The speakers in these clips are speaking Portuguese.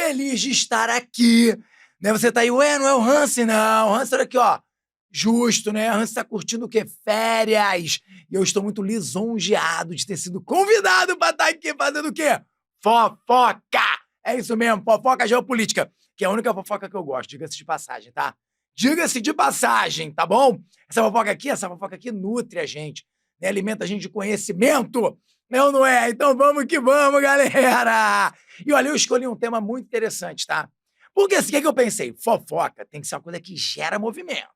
feliz de estar aqui. Né? Você tá aí, ué, não é o Hansen, não. O Hansen aqui, ó, justo, né? O Hansen tá curtindo o quê? Férias. E eu estou muito lisonjeado de ter sido convidado para estar aqui fazendo o quê? Fofoca! É isso mesmo, fofoca geopolítica, que é a única fofoca que eu gosto, diga-se de passagem, tá? Diga-se de passagem, tá bom? Essa fofoca aqui nutre a gente, né? Alimenta a gente de conhecimento, não é? Então vamos que vamos, galera! E olha, eu escolhi um tema muito interessante, tá? Porque assim, o que eu pensei? Fofoca tem que ser uma coisa que gera movimento,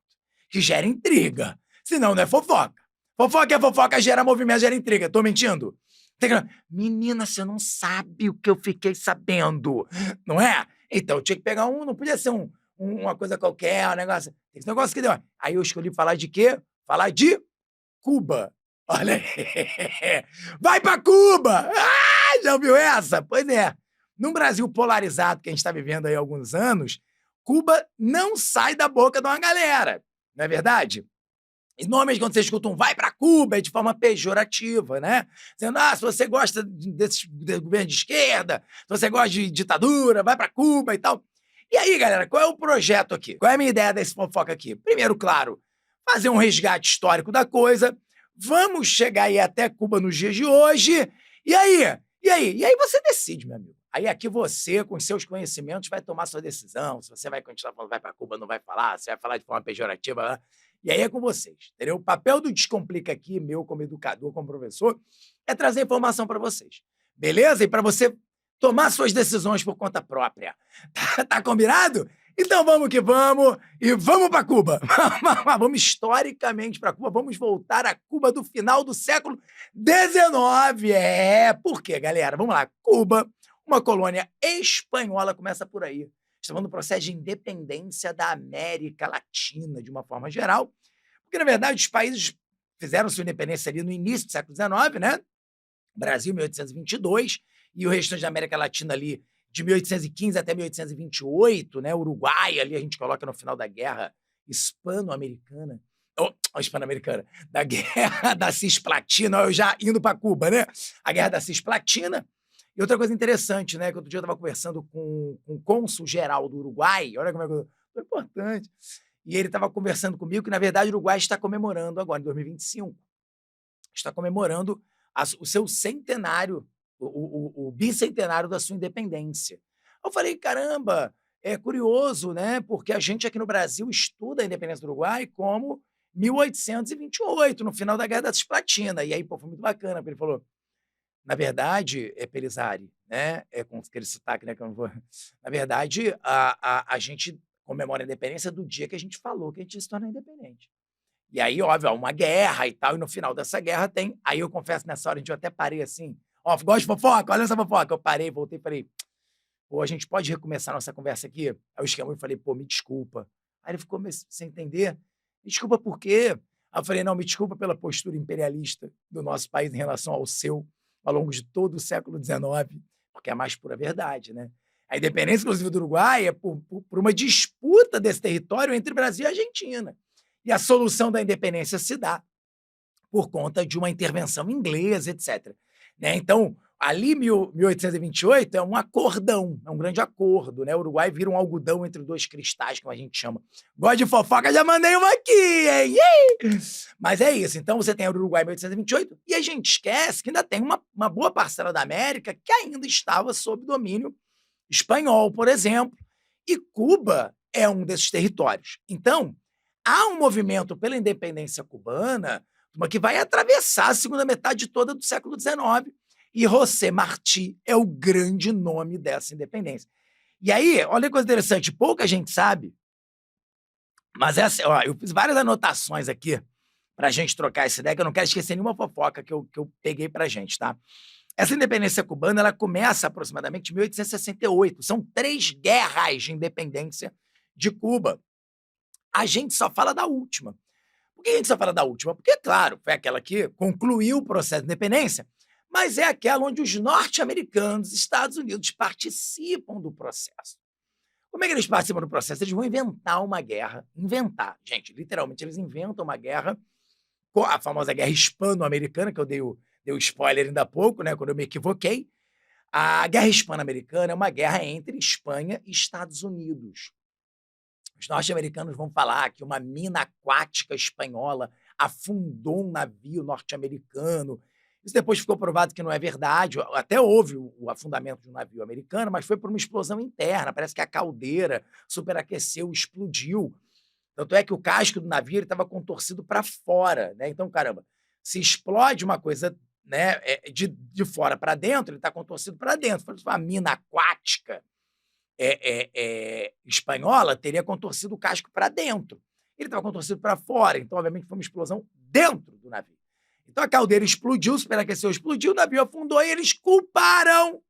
que gera intriga. Senão não é fofoca. Fofoca é fofoca, gera movimento, gera intriga. Tô mentindo? Menina, você não sabe o que eu fiquei sabendo, não é? Então eu tinha que pegar não podia ser uma coisa qualquer, um negócio. Esse negócio que deu. Aí eu escolhi falar de quê? Falar de Cuba. Olha aí. Vai pra Cuba! Ah, já ouviu essa? Pois é. Num Brasil polarizado que a gente está vivendo aí há alguns anos, Cuba não sai da boca de uma galera, não é verdade? E normalmente quando você escuta vai pra Cuba é de forma pejorativa, né? Dizendo, se você gosta desse governo de esquerda, se você gosta de ditadura, vai pra Cuba e tal. E aí, galera, qual é o projeto aqui? Qual é a minha ideia desse fofoca aqui? Primeiro, claro, fazer um resgate histórico da coisa. Vamos chegar aí até Cuba nos dias de hoje. E aí? E aí você decide, meu amigo. Aí aqui você, com seus conhecimentos, vai tomar sua decisão. Se você vai continuar falando vai pra Cuba, não vai falar, se vai falar de forma pejorativa. E aí é com vocês, entendeu? O papel do Descomplica aqui, meu como educador, como professor, é trazer informação para vocês. Beleza? E para você tomar suas decisões por conta própria. Tá combinado? Então vamos que vamos e vamos para Cuba. Vamos historicamente para Cuba, vamos voltar a Cuba do final do século XIX. Por quê, galera? Vamos lá. Cuba, uma colônia espanhola, começa por aí. Estamos no processo de independência da América Latina, de uma forma geral, porque, na verdade, os países fizeram sua independência ali no início do século XIX, né? Brasil, 1822, e o restante da América Latina ali de 1815 até 1828, né? Uruguai, ali a gente coloca no final da Guerra Hispano-Americana, hispano-americana, da Guerra da Cisplatina, eu já indo para Cuba, né? A Guerra da Cisplatina. E outra coisa interessante, né? Que outro dia eu estava conversando com o cônsul-geral do Uruguai, olha como é que foi importante. E ele estava conversando comigo que, na verdade, o Uruguai está comemorando agora, em 2025, está comemorando o seu centenário, o bicentenário da sua independência. Eu falei, caramba, é curioso, né? Porque a gente aqui no Brasil estuda a independência do Uruguai como 1828, no final da Guerra da Cisplatina. E aí, pô, foi muito bacana, porque ele falou, na verdade, Pelizari, né? Com aquele sotaque, né? Que eu não vou... Na verdade, a gente comemora a independência do dia que a gente falou que a gente ia se tornar independente. E aí, óbvio, há uma guerra e tal, e no final dessa guerra tem... Aí eu confesso, nessa hora, eu até parei assim, gosta de fofoca? Olha essa fofoca. Eu parei, voltei e falei, pô, a gente pode recomeçar nossa conversa aqui? Aí eu esquemei e falei, pô, me desculpa. Aí ele ficou sem entender. Me desculpa por quê? Aí eu falei, não, me desculpa pela postura imperialista do nosso país em relação ao seu, ao longo de todo o século XIX, porque é a mais pura verdade, né? A independência, inclusive, do Uruguai é por uma disputa desse território entre Brasil e Argentina. E a solução da independência se dá por conta de uma intervenção inglesa, etc. Né? Então, ali, 1828, é um acordão, é um grande acordo. Né? O Uruguai vira um algodão entre dois cristais, como a gente chama. Gosta de fofoca? Já mandei uma aqui, hein? Mas é isso. Então, você tem o Uruguai em 1828, e a gente esquece que ainda tem uma boa parcela da América que ainda estava sob domínio espanhol, por exemplo. E Cuba é um desses territórios. Então, há um movimento pela independência cubana que vai atravessar a segunda metade toda do século XIX. E José Martí é o grande nome dessa independência. E aí, olha que coisa interessante, pouca gente sabe, mas eu fiz várias anotações aqui para a gente trocar essa ideia, que eu não quero esquecer nenhuma fofoca que eu peguei para a gente, tá? Essa independência cubana, ela começa aproximadamente em 1868. São 3 guerras de independência de Cuba. A gente só fala da última. Por que a gente só fala da última? Porque, claro, foi aquela que concluiu o processo de independência, mas é aquela onde os norte-americanos, Estados Unidos, participam do processo. Como é que eles participam do processo? Eles vão inventar uma guerra. Inventar. Gente, literalmente, eles inventam uma guerra, a famosa guerra hispano-americana, que eu dei o spoiler ainda há pouco, né, quando eu me equivoquei. A Guerra Hispano-Americana é uma guerra entre Espanha e Estados Unidos. Os norte-americanos vão falar que uma mina aquática espanhola afundou um navio norte-americano. Isso depois ficou provado que não é verdade. Até houve o afundamento de um navio americano, mas foi por uma explosão interna. Parece que a caldeira superaqueceu, explodiu. Tanto é que o casco do navio estava contorcido para fora, né? Então, caramba, se explode uma coisa, né, de fora para dentro, ele está contorcido para dentro. Uma mina aquática espanhola teria contorcido o casco para dentro. Ele estava contorcido para fora, então, obviamente, foi uma explosão dentro do navio. Então, a caldeira explodiu, superaqueceu, explodiu, o navio afundou e eles culparam.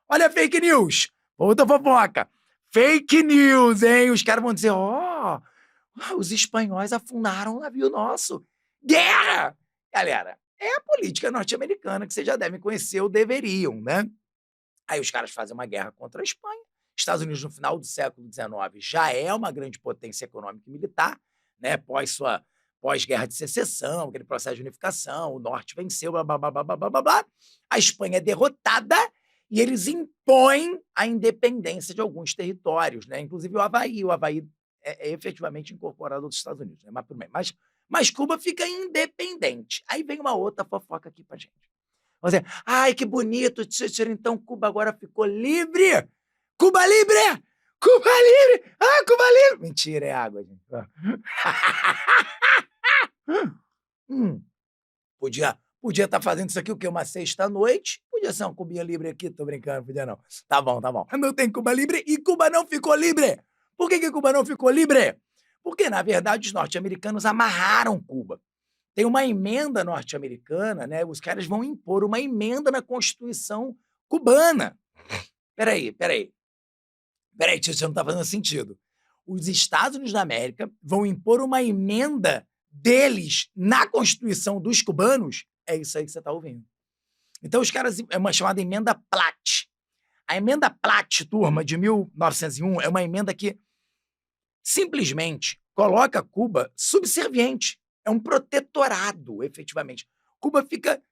Olha a fake news. Outra fofoca. Fake news, hein? Os caras vão dizer, os espanhóis afundaram o navio nosso. Guerra! Galera, é a política norte-americana que vocês já devem conhecer ou deveriam, né? Aí os caras fazem uma guerra contra a Espanha. Estados Unidos, no final do século XIX, já é uma grande potência econômica e militar, né? Pós-guerra de secessão, aquele processo de unificação, o norte venceu, blá, blá, blá, blá, blá, blá, blá. A Espanha é derrotada e eles impõem a independência de alguns territórios, né? Inclusive o Havaí. O Havaí é efetivamente incorporado aos Estados Unidos, né? Mas Cuba fica independente. Aí vem uma outra fofoca aqui pra gente. Vamos dizer, ai, que bonito, então Cuba agora ficou livre! Cuba livre! Cuba livre! Ah, Cuba livre! Mentira, é água, gente. Podia estar fazendo isso aqui o quê? Uma sexta-noite? Podia ser uma Cubinha livre aqui, tô brincando, podia não. Tá bom, tá bom. Não tem Cuba livre e Cuba não ficou livre. Por que Cuba não ficou livre? Porque, na verdade, os norte-americanos amarraram Cuba. Tem uma emenda norte-americana, né? Os caras vão impor uma emenda na Constituição cubana. Peraí, isso não está fazendo sentido. Os Estados Unidos da América vão impor uma emenda deles na Constituição dos cubanos? É isso aí que você está ouvindo. Então, os caras... É uma chamada emenda Platt. A emenda Platt, turma, de 1901, é uma emenda que simplesmente coloca Cuba subserviente. É um protetorado, efetivamente. Cuba fica...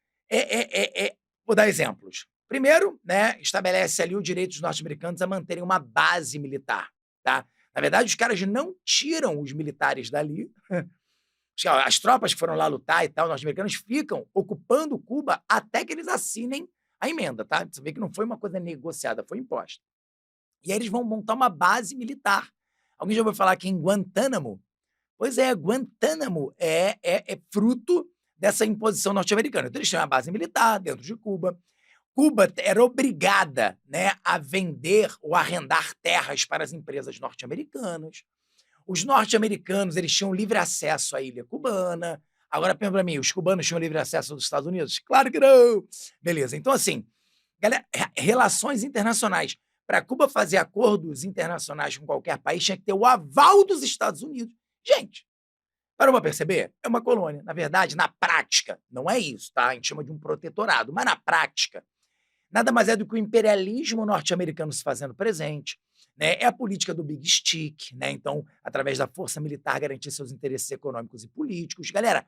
Vou dar exemplos. Primeiro, né, estabelece ali o direito dos norte-americanos a manterem uma base militar. Tá? Na verdade, os caras não tiram os militares dali. As tropas que foram lá lutar e tal, os norte-americanos ficam ocupando Cuba até que eles assinem a emenda. Tá? Você vê que não foi uma coisa negociada, foi imposta. E aí eles vão montar uma base militar. Alguém já ouviu falar aqui em Guantánamo? Pois é, Guantánamo é fruto dessa imposição norte-americana. Então, eles têm uma base militar dentro de Cuba. Cuba era obrigada, né, a vender ou arrendar terras para as empresas norte-americanas. Os norte-americanos eles tinham livre acesso à ilha cubana. Agora, pensa para mim, os cubanos tinham livre acesso aos Estados Unidos? Claro que não! Beleza, então assim, galera, relações internacionais. Para Cuba fazer acordos internacionais com qualquer país, tinha que ter o aval dos Estados Unidos. Gente, parou para perceber? É uma colônia. Na verdade, na prática, não é isso, tá? A gente chama de um protetorado, mas na prática, nada mais é do que o imperialismo norte-americano se fazendo presente, né? É a política do Big Stick, né? Então, através da força militar, garantir seus interesses econômicos e políticos. Galera,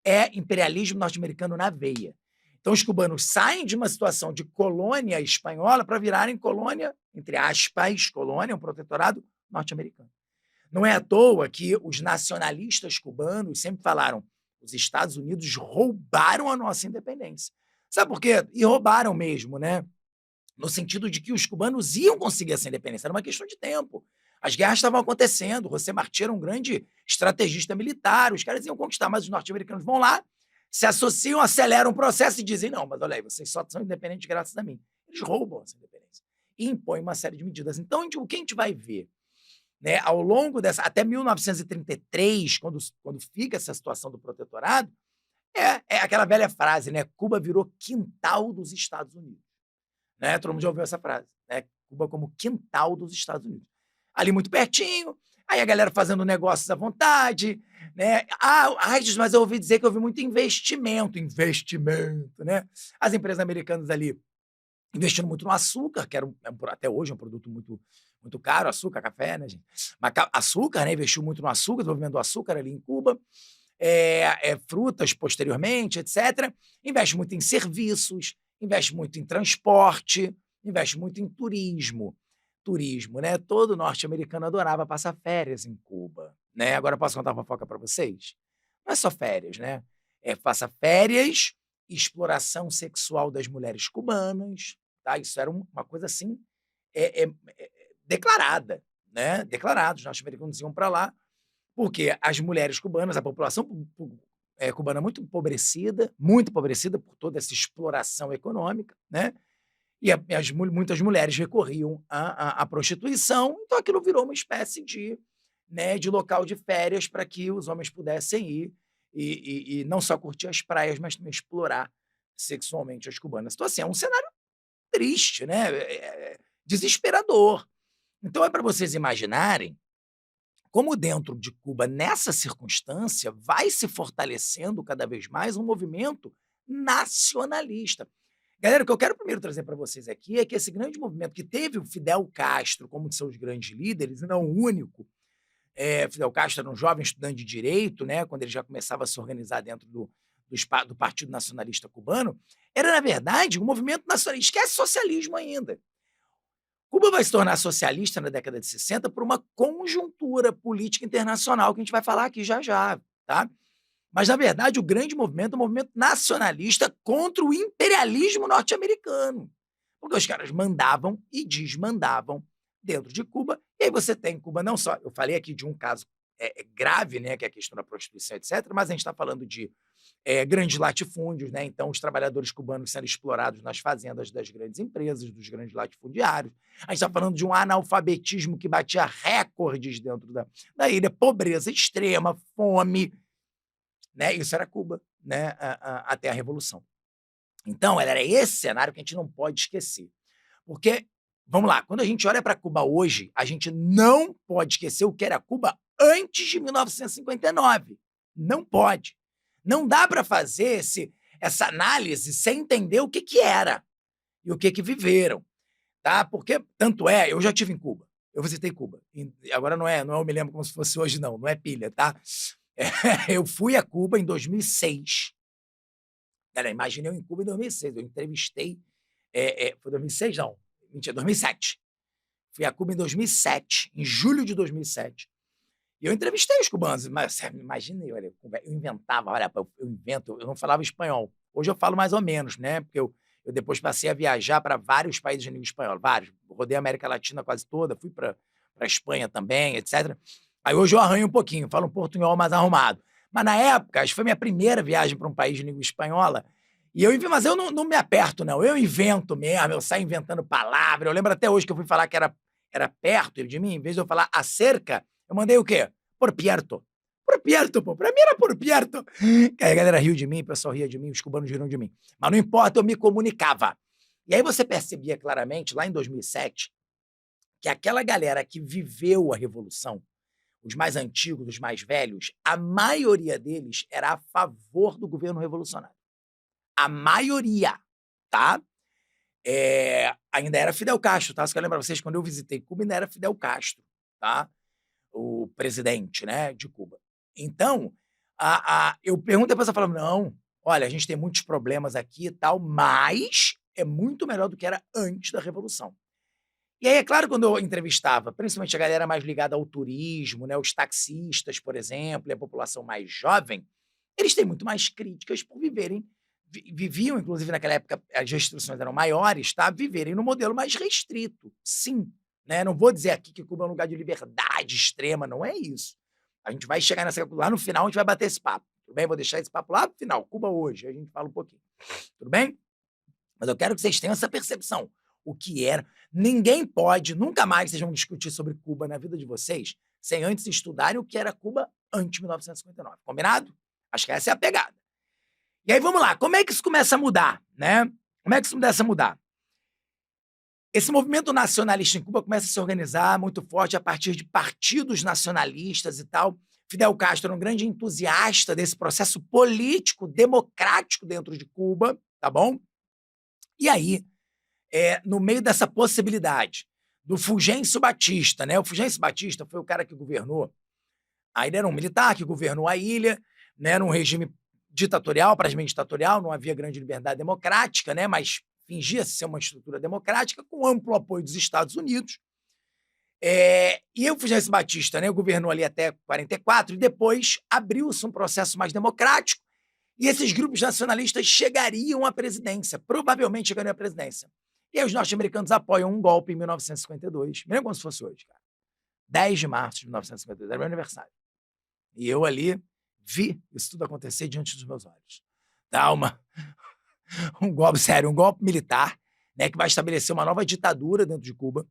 é imperialismo norte-americano na veia. Então, os cubanos saem de uma situação de colônia espanhola para virarem colônia, entre aspas, colônia, um protetorado norte-americano. Não é à toa que os nacionalistas cubanos sempre falaram: os Estados Unidos roubaram a nossa independência. Sabe por quê? E roubaram mesmo, né? No sentido de que os cubanos iam conseguir essa independência, era uma questão de tempo. As guerras estavam acontecendo, José Martí era um grande estrategista militar, os caras iam conquistar, mas os norte-americanos vão lá, se associam, aceleram o processo e dizem: não, mas olha aí, vocês só são independentes graças a mim. Eles roubam essa independência e impõem uma série de medidas. Então, o que a gente vai ver, né, ao longo dessa... Até 1933, quando fica essa situação do protetorado, é aquela velha frase, né? Cuba virou quintal dos Estados Unidos. Né? Todo mundo já ouviu essa frase, né? Cuba como quintal dos Estados Unidos. Ali muito pertinho, aí a galera fazendo negócios à vontade, né? Mas eu ouvi dizer que houve muito investimento, né? As empresas americanas ali investindo muito no açúcar, que até hoje é um produto muito, muito caro, açúcar, café, né, gente? Mas açúcar, né? Investiu muito no açúcar, desenvolvimento do açúcar ali em Cuba. Frutas posteriormente, etc. Investe muito em serviços, investe muito em transporte, investe muito em turismo. Turismo, né? Todo norte-americano adorava passar férias em Cuba, né? Agora posso contar uma fofoca para vocês? Não é só férias, né? Passa férias, exploração sexual das mulheres cubanas, tá? Isso era uma coisa assim, é, é, é, declarada, né? Declarado. Os norte-americanos iam para lá, porque as mulheres cubanas, a população cubana muito empobrecida por toda essa exploração econômica, né? E muitas mulheres recorriam à prostituição, então aquilo virou uma espécie de, né, de local de férias para que os homens pudessem ir e não só curtir as praias, mas também explorar sexualmente as cubanas. Então, assim, é um cenário triste, né? Desesperador. Então, é para vocês imaginarem como dentro de Cuba, nessa circunstância, vai se fortalecendo cada vez mais um movimento nacionalista. Galera, o que eu quero primeiro trazer para vocês aqui é que esse grande movimento que teve o Fidel Castro como um de seus grandes líderes, e não o único, Fidel Castro era um jovem estudante de direito, né, quando ele já começava a se organizar dentro do Partido Nacionalista Cubano, era, na verdade, um movimento nacionalista. Esquece socialismo ainda. Cuba vai se tornar socialista na década de 60 por uma conjuntura política internacional que a gente vai falar aqui já já, tá? Mas, na verdade, o grande movimento é um movimento nacionalista contra o imperialismo norte-americano. Porque os caras mandavam e desmandavam dentro de Cuba. E aí você tem em Cuba não só... Eu falei aqui de um caso grave, né, que é a questão da prostituição, etc., mas a gente está falando de grandes latifúndios, né? Então, os trabalhadores cubanos sendo explorados nas fazendas das grandes empresas, dos grandes latifundiários. A gente está falando de um analfabetismo que batia recordes dentro da ilha, pobreza extrema, fome, né? Isso era Cuba, né? Até a Revolução. Então, era esse cenário que a gente não pode esquecer. Porque, vamos lá, quando a gente olha para Cuba hoje, a gente não pode esquecer o que era Cuba antes de 1959. Não pode. Não dá para fazer essa análise sem entender o que era e o que viveram, tá? Porque, tanto eu já estive em Cuba, eu visitei Cuba. Agora não eu me lembro como se fosse hoje, não é pilha, tá? Eu fui a Cuba em 2006. Cara, imagina eu em Cuba em 2006. Eu entrevistei. Foi 2006? Não. Mentira, 2007. Fui a Cuba em 2007, em julho de 2007. E eu entrevistei os cubanos, mas imagina, olha, eu inventava, olha, eu não falava espanhol. Hoje eu falo mais ou menos, né? Porque eu depois passei a viajar para vários países de língua espanhola, vários. Rodei a América Latina quase toda, fui para a Espanha também, etc. Aí hoje eu arranho um pouquinho, falo um portunhol mais arrumado. Mas na época, acho que foi minha primeira viagem para um país de língua espanhola, mas eu não me aperto, não. Eu invento mesmo, eu saio inventando palavra. Eu lembro até hoje que eu fui falar que era perto de mim, em vez de eu falar acerca, eu mandei o quê? Por perto. Por perto, pô. Pra mim era por perto. Aí a galera riu de mim, o pessoal ria de mim, os cubanos riram de mim. Mas não importa, eu me comunicava. E aí você percebia claramente, lá em 2007, que aquela galera que viveu a Revolução, os mais antigos, os mais velhos, a maioria deles era a favor do governo revolucionário. A maioria, tá? Ainda era Fidel Castro, tá? Só quero lembrar vocês, quando eu visitei Cuba, ainda era Fidel Castro, tá? O presidente, né, de Cuba. Então, eu pergunto, a pessoa fala, não, olha, a gente tem muitos problemas aqui e tal, mas é muito melhor do que era antes da Revolução. E aí, é claro, quando eu entrevistava, principalmente a galera mais ligada ao turismo, né, os taxistas, por exemplo, e a população mais jovem, eles têm muito mais críticas por viviam, inclusive naquela época, as restrições eram maiores, tá? Viverem no modelo mais restrito, sim. Né? Não vou dizer aqui que Cuba é um lugar de liberdade extrema, não é isso. A gente vai chegar lá no final, a gente vai bater esse papo. Tudo bem? Vou deixar esse papo lá no final, Cuba hoje, a gente fala um pouquinho. Tudo bem? Mas eu quero que vocês tenham essa percepção. O que era. Ninguém pode, nunca mais vocês vão discutir sobre Cuba na vida de vocês, sem antes estudarem o que era Cuba antes de 1959. Combinado? Acho que essa é a pegada. E aí, vamos lá. Como é que isso começa a mudar, né? Como é que isso começa a mudar? Esse movimento nacionalista em Cuba começa a se organizar muito forte a partir de partidos nacionalistas e tal. Fidel Castro era um grande entusiasta desse processo político, democrático dentro de Cuba, tá bom? E aí, no meio dessa possibilidade do Fulgêncio Batista, né? O Fulgêncio Batista foi o cara que governou. Aí ele era um militar que governou a ilha, né? Num regime ditatorial, praticamente ditatorial, não havia grande liberdade democrática, né? Mas fingia ser uma estrutura democrática com amplo apoio dos Estados Unidos. E o Fulgêncio Batista, né, governou ali até 44 e depois abriu-se um processo mais democrático e esses grupos nacionalistas chegariam à presidência, provavelmente chegariam à presidência. E aí os norte-americanos apoiam um golpe em 1952, me lembro como se fosse hoje, cara. 10 de março de 1952, era meu aniversário. E eu ali vi isso tudo acontecer diante dos meus olhos. Tá, um golpe sério, um golpe militar, né, que vai estabelecer uma nova ditadura dentro de Cuba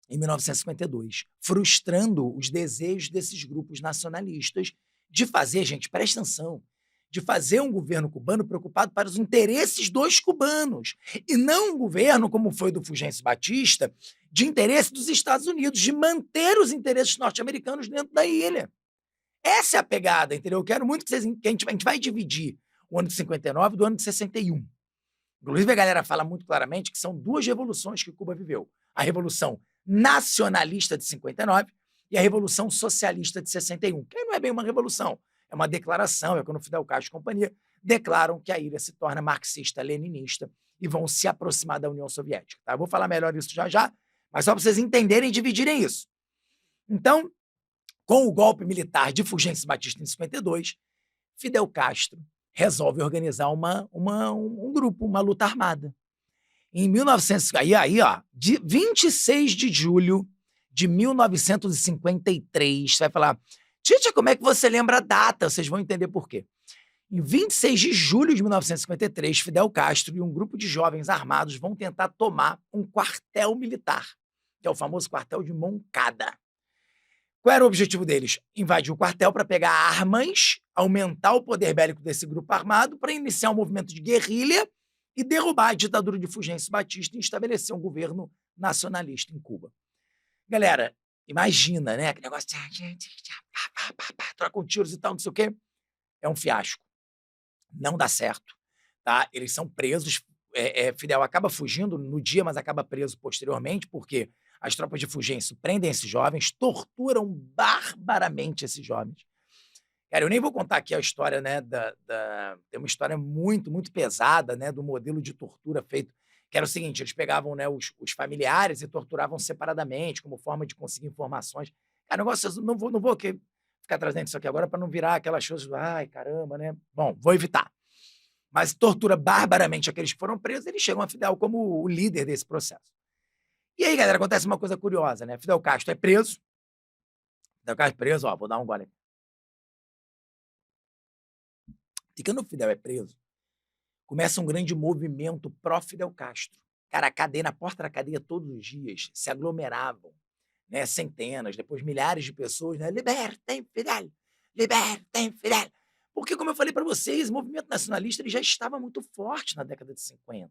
em 1952, frustrando os desejos desses grupos nacionalistas de fazer, gente, presta atenção, de fazer um governo cubano preocupado para os interesses dos cubanos, e não um governo, como foi do Fulgêncio Batista, de interesse dos Estados Unidos, de manter os interesses norte-americanos dentro da ilha. Essa é a pegada, entendeu? Eu quero muito que a gente vai dividir o ano de 59 do ano de 61. Inclusive, a galera fala muito claramente que são duas revoluções que Cuba viveu. A Revolução Nacionalista de 59 e a Revolução Socialista de 61. Que não é bem uma revolução, é uma declaração, é quando Fidel Castro e companhia declaram que a ilha se torna marxista-leninista e vão se aproximar da União Soviética. Tá? Eu vou falar melhor isso já já, mas só para vocês entenderem e dividirem isso. Então, com o golpe militar de Fulgêncio Batista em 52, Fidel Castro resolve organizar um grupo, uma luta armada. Em 26 de julho de 1953, você vai falar, Tite, como é que você lembra a data? Vocês vão entender por quê. Em 26 de julho de 1953, Fidel Castro e um grupo de jovens armados vão tentar tomar um quartel militar, que é o famoso quartel de Moncada. Qual era o objetivo deles? Invadir o quartel para pegar armas, aumentar o poder bélico desse grupo armado para iniciar um movimento de guerrilha e derrubar a ditadura de Fulgêncio Batista e estabelecer um governo nacionalista em Cuba. Galera, imagina, né? Aquele negócio trocam tiros e tal, não sei o quê. É um fiasco. Não dá certo. Tá? Eles são presos. Fidel acaba fugindo no dia, mas acaba preso posteriormente, porque as tropas de Fulgêncio prendem esses jovens, torturam barbaramente esses jovens. Cara, eu nem vou contar aqui a história, né, tem uma história muito, muito pesada, né, do modelo de tortura feito, que era o seguinte, eles pegavam, né, os familiares e torturavam separadamente, como forma de conseguir informações. Cara, negócio, não vou aqui ficar trazendo isso aqui agora para não virar aquelas coisas, ai, caramba, né? Bom, vou evitar. Mas tortura barbaramente aqueles que foram presos, eles chegam a Fidel como o líder desse processo. E aí, galera, acontece uma coisa curiosa, né? Fidel Castro é preso. Fidel Castro é preso, ó, vou dar um gole aqui. E quando o Fidel é preso, começa um grande movimento pró-Fidel Castro. Cara, a cadeia, na porta da cadeia, todos os dias, se aglomeravam, né? Centenas, depois milhares de pessoas, né? Libertem Fidel! Libertem Fidel! Porque, como eu falei para vocês, o movimento nacionalista ele já estava muito forte na década de 50.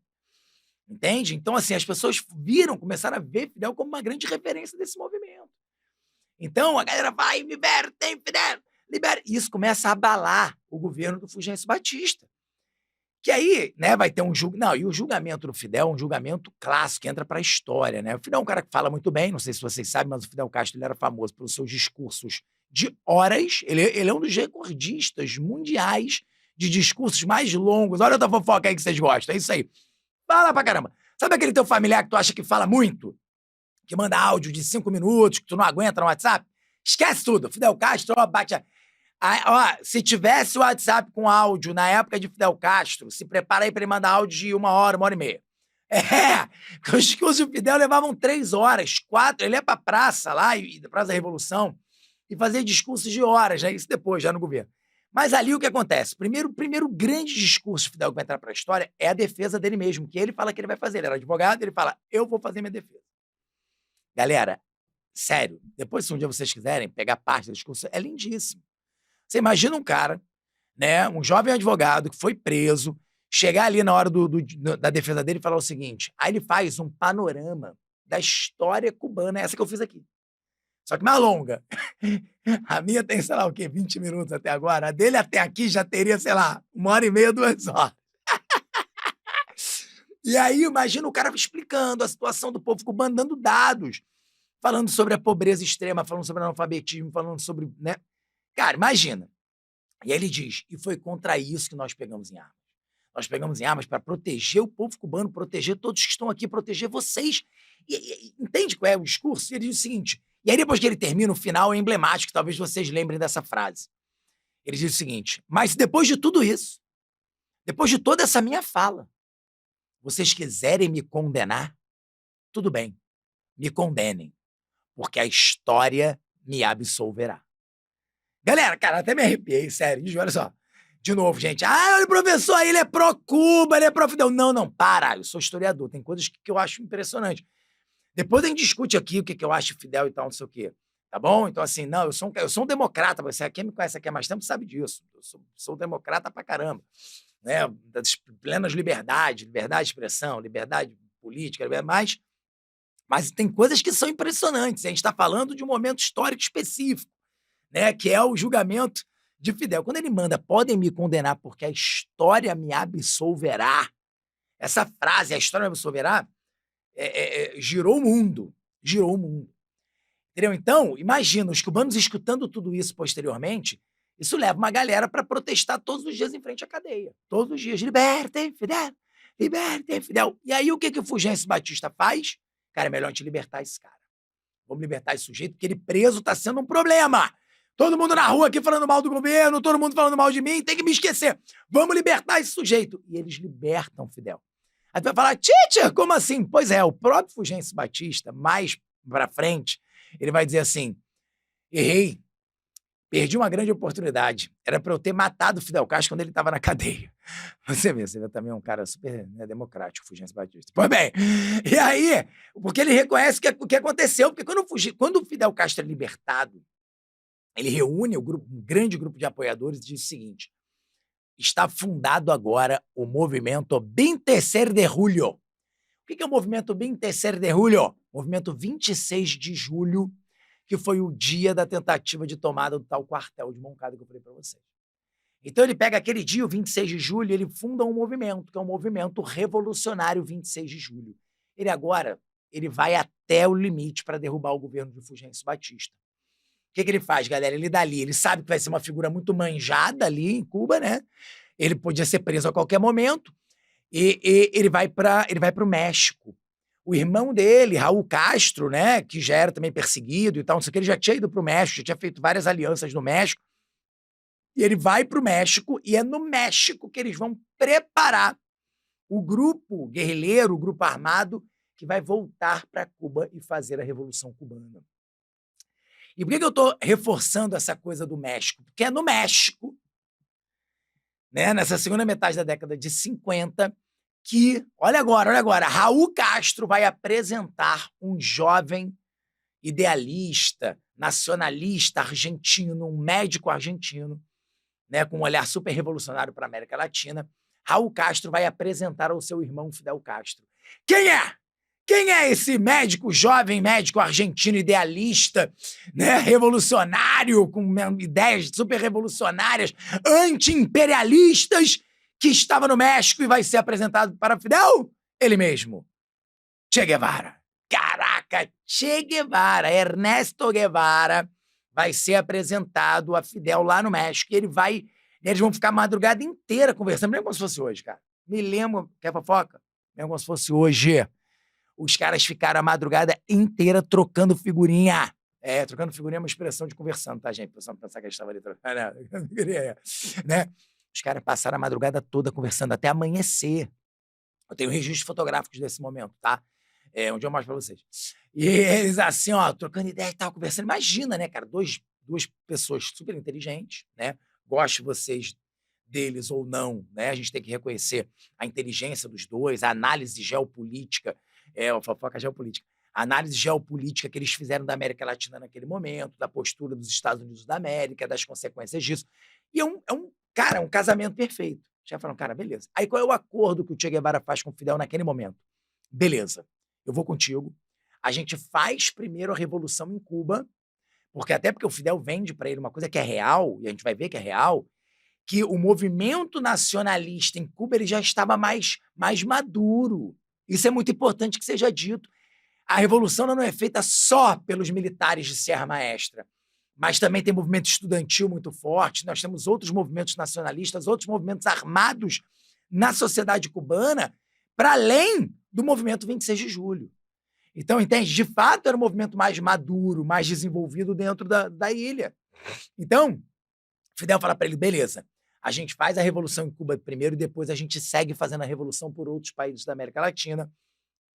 Entende? Então, assim, as pessoas começaram a ver Fidel como uma grande referência desse movimento. Então, a galera vai, libertem Fidel! E isso começa a abalar o governo do Fulgêncio Batista. Que aí, né, vai ter um julgamento. Não, e o julgamento do Fidel é um julgamento clássico, que entra para a história, né? O Fidel é um cara que fala muito bem, não sei se vocês sabem, mas o Fidel Castro ele era famoso pelos seus discursos de horas. Ele é um dos recordistas mundiais de discursos mais longos. Olha outra fofoca aí que vocês gostam, é isso aí. Fala pra caramba. Sabe aquele teu familiar que tu acha que fala muito? Que manda áudio de 5 minutos, que tu não aguenta no WhatsApp? Esquece tudo. Fidel Castro, ó, bate... se tivesse o WhatsApp com áudio na época de Fidel Castro, se prepara aí pra ele mandar áudio de 1 hora, 1 hora e meia. Os discursos do Fidel levavam 3 horas, 4. Ele ia pra praça lá, Praça da Revolução, e fazia discursos de horas, né? Isso depois, já no governo. Mas ali o que acontece? O primeiro grande discurso de Fidel que vai entrar para a história é a defesa dele mesmo, que ele fala que ele vai fazer. Ele era advogado, ele fala, eu vou fazer minha defesa. Galera, sério, depois se um dia vocês quiserem pegar parte do discurso, é lindíssimo. Você imagina um cara, né, um jovem advogado que foi preso, chegar ali na hora da defesa dele e falar o seguinte, aí ele faz um panorama da história cubana, essa que eu fiz aqui. Só que mais longa. A minha tem, sei lá o quê, 20 minutos até agora. A dele até aqui já teria, sei lá, 1 hora e meia, 2 horas. E aí, imagina o cara explicando a situação do povo cubano, dando dados, falando sobre a pobreza extrema, falando sobre analfabetismo, falando sobre, né? Cara, imagina. E aí ele diz, e foi contra isso que nós pegamos em armas. Nós pegamos em armas para proteger o povo cubano, proteger todos que estão aqui, proteger vocês. Entende qual é o discurso? Ele diz o seguinte, e aí depois que ele termina, o final é emblemático, talvez vocês lembrem dessa frase. Ele diz o seguinte, mas depois de tudo isso, depois de toda essa minha fala, vocês quiserem me condenar, tudo bem, me condenem, porque a história me absolverá. Galera, cara, até me arrepiei, sério, olha só. De novo, gente. Ah, olha o professor aí, ele é pró-Cuba, ele é pró-Fidel. Não, para, eu sou historiador, tem coisas que eu acho impressionante. Depois a gente discute aqui o que eu acho Fidel e tal, não sei o quê. Tá bom? Então, assim, não, eu sou um democrata, você quem me conhece aqui há mais tempo sabe disso. Eu sou um democrata pra caramba. Né? Das plenas liberdades, liberdade de expressão, liberdade política, mas tem coisas que são impressionantes. A gente está falando de um momento histórico específico, né? Que é o julgamento de Fidel. Quando ele manda, podem me condenar porque a história me absolverá. Essa frase, a história me absolverá, girou o mundo. Girou o mundo. Entendeu? Então, imagina, os cubanos escutando tudo isso posteriormente, isso leva uma galera para protestar todos os dias em frente à cadeia. Todos os dias. Libertem Fidel! Libertem Fidel! E aí o que o Fulgêncio Batista faz? Cara, é melhor a gente libertar esse cara. Vamos libertar esse sujeito, porque ele preso está sendo um problema. Todo mundo na rua aqui falando mal do governo, todo mundo falando mal de mim, tem que me esquecer. Vamos libertar esse sujeito. E eles libertam Fidel. Aí tu vai falar, teacher, como assim? Pois é, o próprio Fulgêncio Batista, mais pra frente, ele vai dizer assim, errei, perdi uma grande oportunidade. Era para eu ter matado o Fidel Castro quando ele estava na cadeia. Você vê também é um cara super, né, democrático, Fulgêncio Batista. Pois bem, e aí, porque ele reconhece o que aconteceu, porque quando o Fidel Castro é libertado, ele reúne um grande grupo de apoiadores e diz o seguinte, está fundado agora o movimento 26 de Julho. O que é o movimento 26 de Julho? Movimento 26 de julho, que foi o dia da tentativa de tomada do tal quartel de Moncada que eu falei para vocês. Então ele pega aquele dia, o 26 de julho, e ele funda um movimento, que é o movimento revolucionário 26 de julho. Ele vai até o limite para derrubar o governo de Fulgêncio Batista. O que ele faz, galera? Ele sabe que vai ser uma figura muito manjada ali em Cuba, né? Ele podia ser preso a qualquer momento, e ele vai para o México. O irmão dele, Raul Castro, né, que já era também perseguido e tal, não sei o que, ele já tinha ido para o México, já tinha feito várias alianças no México, e ele vai para o México, e é no México que eles vão preparar o grupo guerrilheiro, o grupo armado, que vai voltar para Cuba e fazer a Revolução Cubana. E por que eu estou reforçando essa coisa do México? Porque é no México, né, nessa segunda metade da década de 50, que, olha agora, Raul Castro vai apresentar um jovem idealista, nacionalista argentino, um médico argentino, né, com um olhar super revolucionário para a América Latina. Raul Castro vai apresentar ao seu irmão Fidel Castro. Quem é? Quem é esse médico, jovem médico argentino idealista, né, revolucionário, com ideias super revolucionárias, anti-imperialistas, que estava no México e vai ser apresentado para Fidel? Ele mesmo, Che Guevara. Caraca, Che Guevara, Ernesto Guevara, vai ser apresentado a Fidel lá no México. E eles vão ficar a madrugada inteira conversando, mesmo como se fosse hoje, cara. Me lembro, quer fofoca? Mesmo como se fosse hoje. Os caras ficaram a madrugada inteira trocando figurinha. Trocando figurinha é uma expressão de conversando, tá, gente? Pessoal pensar que a gente estava ali trocando, né? Os caras passaram a madrugada toda conversando até amanhecer. Eu tenho registros fotográficos desse momento, tá? Um dia eu mostro pra vocês. E eles assim, ó, trocando ideia e tal, conversando. Imagina, né, cara? Duas pessoas super inteligentes, né? Goste vocês deles ou não, né? A gente tem que reconhecer a inteligência dos dois, a análise geopolítica, a fofoca geopolítica, a análise geopolítica que eles fizeram da América Latina naquele momento, da postura dos Estados Unidos da América, das consequências disso. E é um casamento perfeito. Já falaram, cara, beleza. Aí qual é o acordo que o Che Guevara faz com o Fidel naquele momento? Beleza, eu vou contigo. A gente faz primeiro a revolução em Cuba, porque o Fidel vende para ele uma coisa que é real, e a gente vai ver que é real, que o movimento nacionalista em Cuba ele já estava mais maduro. Isso é muito importante que seja dito. A revolução não é feita só pelos militares de Serra Maestra, mas também tem movimento estudantil muito forte, nós temos outros movimentos nacionalistas, outros movimentos armados na sociedade cubana para além do movimento 26 de julho. Então, entende? De fato, era um movimento mais maduro, mais desenvolvido dentro da ilha. Então, Fidel fala para ele, beleza, a gente faz a revolução em Cuba primeiro e depois a gente segue fazendo a revolução por outros países da América Latina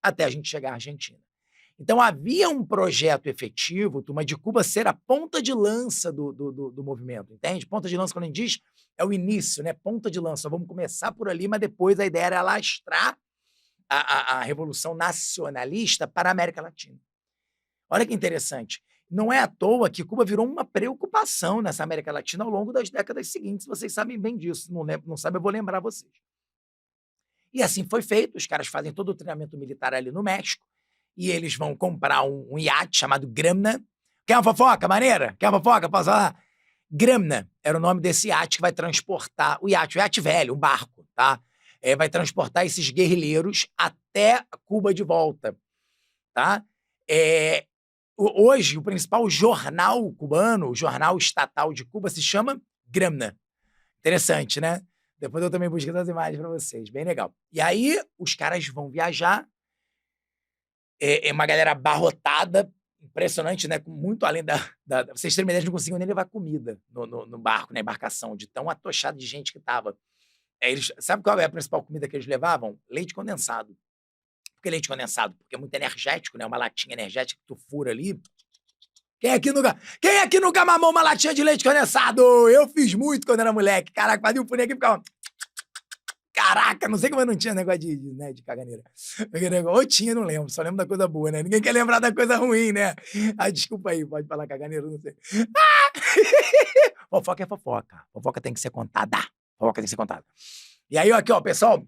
até a gente chegar à Argentina. Então, havia um projeto efetivo, turma, de Cuba ser a ponta de lança do movimento, entende? Ponta de lança, quando a gente diz, é o início, né? Ponta de lança. Vamos começar por ali, mas depois a ideia era alastrar a Revolução Nacionalista para a América Latina. Olha que interessante. Não é à toa que Cuba virou uma preocupação nessa América Latina ao longo das décadas seguintes. Vocês sabem bem disso. Não sabem, eu vou lembrar vocês. E assim foi feito. Os caras fazem todo o treinamento militar ali no México e eles vão comprar um iate chamado Gramna. Quer uma fofoca maneira? Quer uma fofoca? Posso falar? Gramna era o nome desse iate que vai transportar o iate velho, um barco, tá? Vai transportar esses guerrilheiros até Cuba de volta, tá? Hoje, o principal jornal cubano, o jornal estatal de Cuba, se chama Gramna. Interessante, né? Depois eu também busquei as imagens para vocês, bem legal. E aí, os caras vão viajar, uma galera abarrotada, impressionante, né? Muito além vocês terem uma ideia, eles não conseguiam nem levar comida no barco, na embarcação, de tão atochado de gente que tava. Sabe qual é a principal comida que eles levavam? Leite condensado. Por que leite condensado? Porque é muito energético, né? Uma latinha energética que tu fura ali. Quem aqui nunca mamou uma latinha de leite condensado? Eu fiz muito quando era moleque. Caraca, fazia um furinho aqui e ficava... Caraca, não sei como eu não tinha negócio de caganeira. Ou tinha, não lembro. Só lembro da coisa boa, né? Ninguém quer lembrar da coisa ruim, né? Desculpa aí, pode falar caganeira, não sei. Fofoca é fofoca. Fofoca tem que ser contada. Fofoca tem que ser contada. E aí, aqui, ó, pessoal,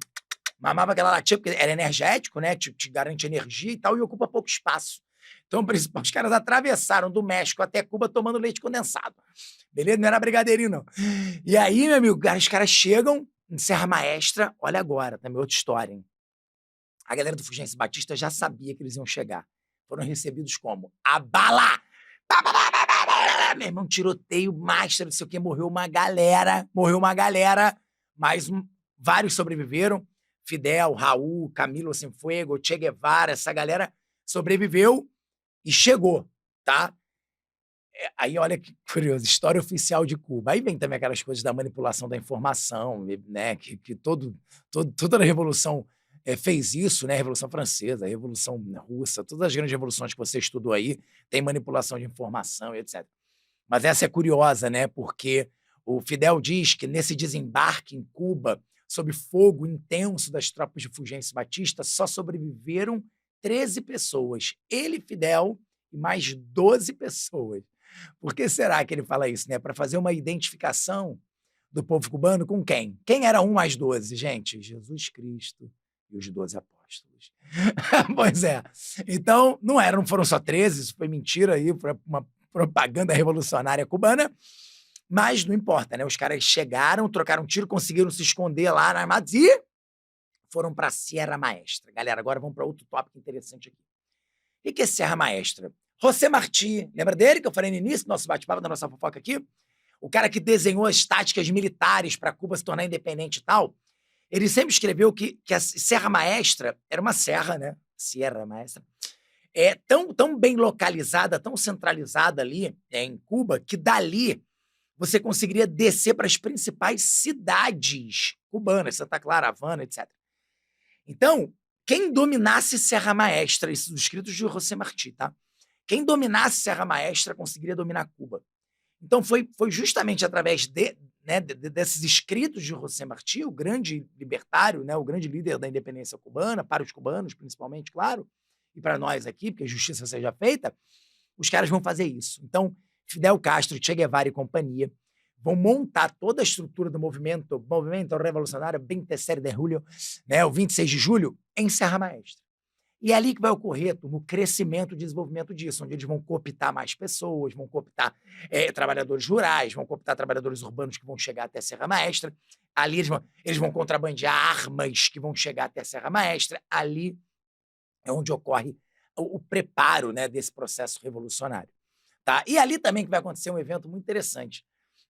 mamava aquela latinha porque era energético, né? Te garante energia e tal, e ocupa pouco espaço. Então, os caras atravessaram do México até Cuba tomando leite condensado. Beleza? Não era brigadeirinho, não. E aí, meu amigo, os caras chegam em Serra Maestra, olha agora, também outra história, hein? A galera do Fulgêncio Batista já sabia que eles iam chegar. Foram recebidos como? A bala! Meu irmão, tiroteio, master, não sei o quê, morreu uma galera, mas vários sobreviveram. Fidel, Raul, Camilo Cienfuegos, Che Guevara, essa galera sobreviveu e chegou, tá? Aí, olha que curioso, história oficial de Cuba. Aí vem também aquelas coisas da manipulação da informação, né? Que toda a Revolução fez isso, né? A Revolução Francesa, a Revolução Russa, todas as grandes revoluções que você estudou aí, tem manipulação de informação e etc. Mas essa é curiosa, né? Porque o Fidel diz que nesse desembarque em Cuba, sob fogo intenso das tropas de Fulgêncio Batista, só sobreviveram 13 pessoas. Ele, Fidel, e mais 12 pessoas. Por que será que ele fala isso, né? Para fazer uma identificação do povo cubano com quem? Quem era 1 mais 12, gente? Jesus Cristo e os 12 apóstolos. Pois é. Então, não foram só 13, isso foi mentira aí, foi uma propaganda revolucionária cubana, mas não importa, né? Os caras chegaram, trocaram tiro, conseguiram se esconder lá na armados e foram para Sierra Maestra. Galera, agora vamos para outro tópico interessante aqui. O que é Serra Maestra? José Martí, lembra dele que eu falei no início do nosso bate-papo, da nossa fofoca aqui? O cara que desenhou as táticas militares para Cuba se tornar independente e tal. Ele sempre escreveu que a Serra Maestra era uma serra, né? Sierra Maestra. Tão bem localizada, tão centralizada ali em Cuba, que dali você conseguiria descer para as principais cidades cubanas, Santa Clara, Havana, etc. Então, quem dominasse Serra Maestra, esses escritos de José Martí, tá? Quem dominasse Serra Maestra conseguiria dominar Cuba. Então, foi justamente através desses escritos de José Martí, o grande libertário, né, o grande líder da independência cubana, para os cubanos, principalmente, claro, e para nós aqui, porque a justiça seja feita, os caras vão fazer isso. Então, Fidel Castro, Che Guevara e companhia vão montar toda a estrutura do movimento revolucionário 26 de julho, né, o 26 de julho, em Serra Maestra. E é ali que vai ocorrer o crescimento e desenvolvimento disso, onde eles vão cooptar mais pessoas, vão cooptar trabalhadores rurais, vão cooptar trabalhadores urbanos que vão chegar até Serra Maestra. Ali eles vão contrabandear armas que vão chegar até Serra Maestra. Ali é onde ocorre o preparo, né, desse processo revolucionário. Tá? E ali também que vai acontecer um evento muito interessante.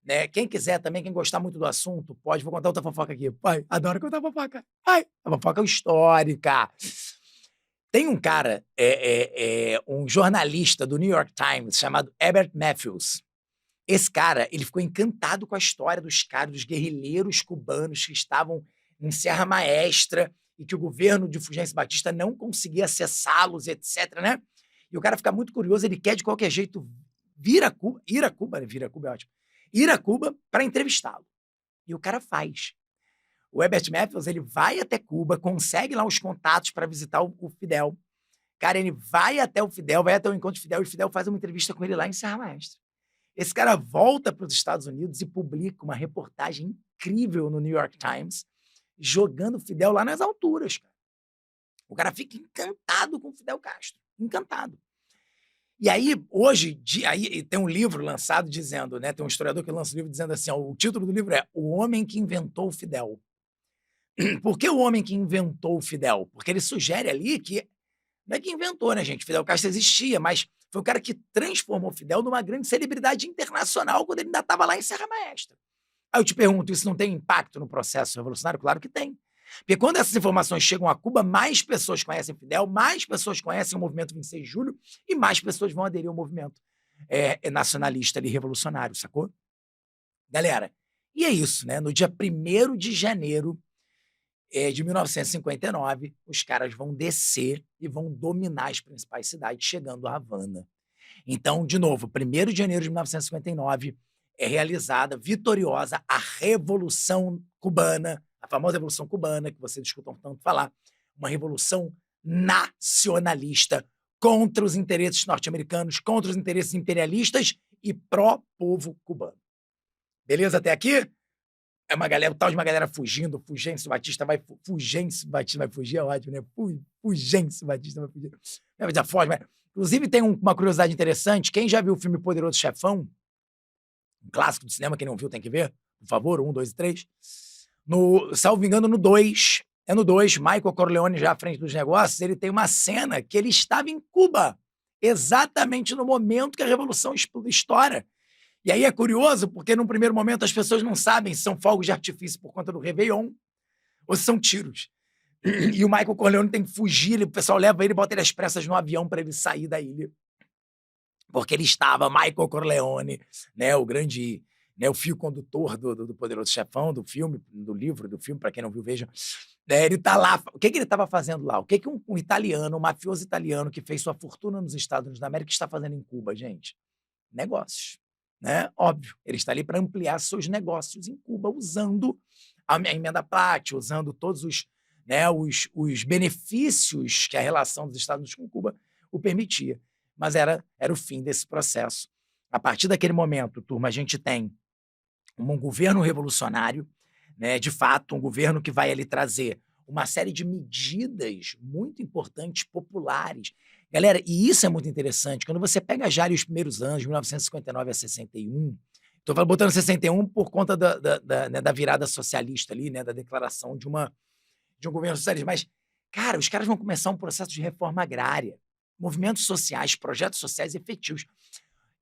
né? Quem quiser também, quem gostar muito do assunto, pode. Vou contar outra fofoca aqui. Pai, adoro contar fofoca. Pai, a fofoca histórica. Tem um cara, um jornalista do New York Times chamado Herbert Matthews. Esse cara, ele ficou encantado com a história dos caras, dos guerrilheiros cubanos que estavam em Serra Maestra e que o governo de Fulgêncio Batista não conseguia acessá-los, etc, né? E o cara fica muito curioso, ele quer de qualquer jeito ir a Cuba é ótimo, ir a Cuba para entrevistá-lo. E o cara faz. O Herbert Matthews, ele vai até Cuba, consegue lá os contatos para visitar o Fidel. Cara, ele vai até o Fidel, vai até o encontro de Fidel, e o Fidel faz uma entrevista com ele lá em Serra Maestra. Esse cara volta para os Estados Unidos e publica uma reportagem incrível no New York Times, jogando o Fidel lá nas alturas, cara. O cara fica encantado com o Fidel Castro. Encantado. E aí, hoje, aí tem um livro lançado dizendo, né? Tem um historiador que lança um livro dizendo assim: ó, o título do livro é O Homem que Inventou o Fidel. Por que o homem que inventou o Fidel? Porque ele sugere ali que não é que inventou, né, gente? Fidel Castro existia, mas foi o cara que transformou o Fidel numa grande celebridade internacional quando ele ainda estava lá em Serra Maestra. Aí eu te pergunto, isso não tem impacto no processo revolucionário? Claro que tem. Porque quando essas informações chegam a Cuba, mais pessoas conhecem Fidel, mais pessoas conhecem o movimento 26 de julho e mais pessoas vão aderir ao movimento nacionalista ali, revolucionário, sacou? Galera, e é isso, né? No dia 1º de janeiro de 1959, os caras vão descer e vão dominar as principais cidades, chegando a Havana. Então, de novo, 1º de janeiro de 1959 é realizada, vitoriosa, a Revolução Cubana, a famosa Revolução Cubana, que vocês escutam tanto falar, uma revolução nacionalista contra os interesses norte-americanos, contra os interesses imperialistas e pró-povo cubano. Beleza até aqui? É uma galera, o tal de uma galera fugindo, Fulgêncio Batista vai fugir, é ótimo, né? Fulgêncio Batista vai fugir. Já foge, mas... Inclusive, tem uma curiosidade interessante. Quem já viu o filme Poderoso Chefão, um clássico do cinema, quem não viu tem que ver, por favor, 1, 2 e 3. Salvo engano, no 2, Michael Corleone já à frente dos negócios, ele tem uma cena que ele estava em Cuba, exatamente no momento que a Revolução estoura. E aí é curioso, porque num primeiro momento as pessoas não sabem se são fogos de artifício por conta do Réveillon ou se são tiros. E o Michael Corleone tem que fugir, o pessoal leva ele e bota ele às pressas no avião para ele sair da ilha. Porque ele estava, Michael Corleone, né, o grande, né, o fio condutor do Poderoso Chefão, do filme, do livro, do filme, para quem não viu, veja. Ele tá lá. O que ele estava fazendo lá? O que um italiano, um mafioso italiano que fez sua fortuna nos Estados Unidos da América está fazendo em Cuba, gente? Negócios. Né? Óbvio, ele está ali para ampliar seus negócios em Cuba, usando a emenda Platt, usando todos os benefícios que a relação dos Estados Unidos com Cuba o permitia. Mas era o fim desse processo. A partir daquele momento, turma, a gente tem um governo revolucionário, né? De fato, um governo que vai ali trazer uma série de medidas muito importantes, populares. Galera, e isso é muito interessante, quando você pega já ali os primeiros anos, de 1959 a 61, estou botando 61 por conta da virada socialista ali, né, da declaração de um governo socialista, mas, cara, os caras vão começar um processo de reforma agrária, movimentos sociais, projetos sociais efetivos.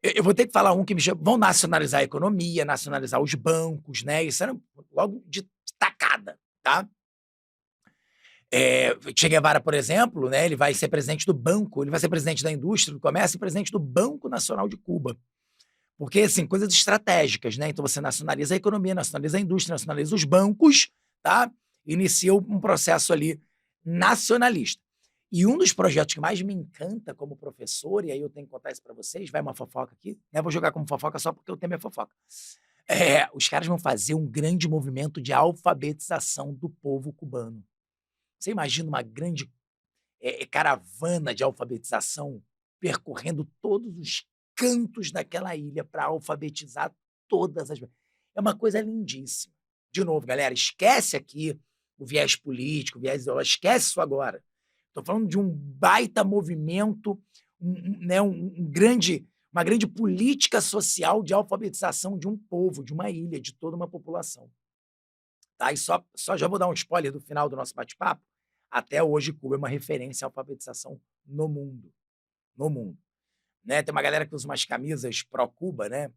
Eu vou ter que falar um que me chama, vão nacionalizar a economia, nacionalizar os bancos, né, isso era logo de tacada, tá? Che Guevara, por exemplo, né, ele vai ser presidente do banco, ele vai ser presidente da indústria, do comércio e presidente do Banco Nacional de Cuba. Porque, assim, coisas estratégicas, né? Então você nacionaliza a economia, nacionaliza a indústria, nacionaliza os bancos, tá? Inicia um processo ali nacionalista. E um dos projetos que mais me encanta como professor, e aí eu tenho que contar isso para vocês, vai uma fofoca aqui, né? Vou jogar como fofoca só porque o tema é fofoca. Os caras vão fazer um grande movimento de alfabetização do povo cubano. Você imagina uma grande caravana de alfabetização percorrendo todos os cantos daquela ilha para alfabetizar todas as... É uma coisa lindíssima. De novo, galera, esquece aqui o viés político, o viés ideológico, esquece isso agora. Estou falando de um baita movimento, uma grande política social de alfabetização de um povo, de uma ilha, de toda uma população. Tá? E só já vou dar um spoiler do final do nosso bate-papo. Até hoje, Cuba é uma referência à alfabetização no mundo. No mundo. Né? Tem uma galera que usa umas camisas pró-Cuba, né?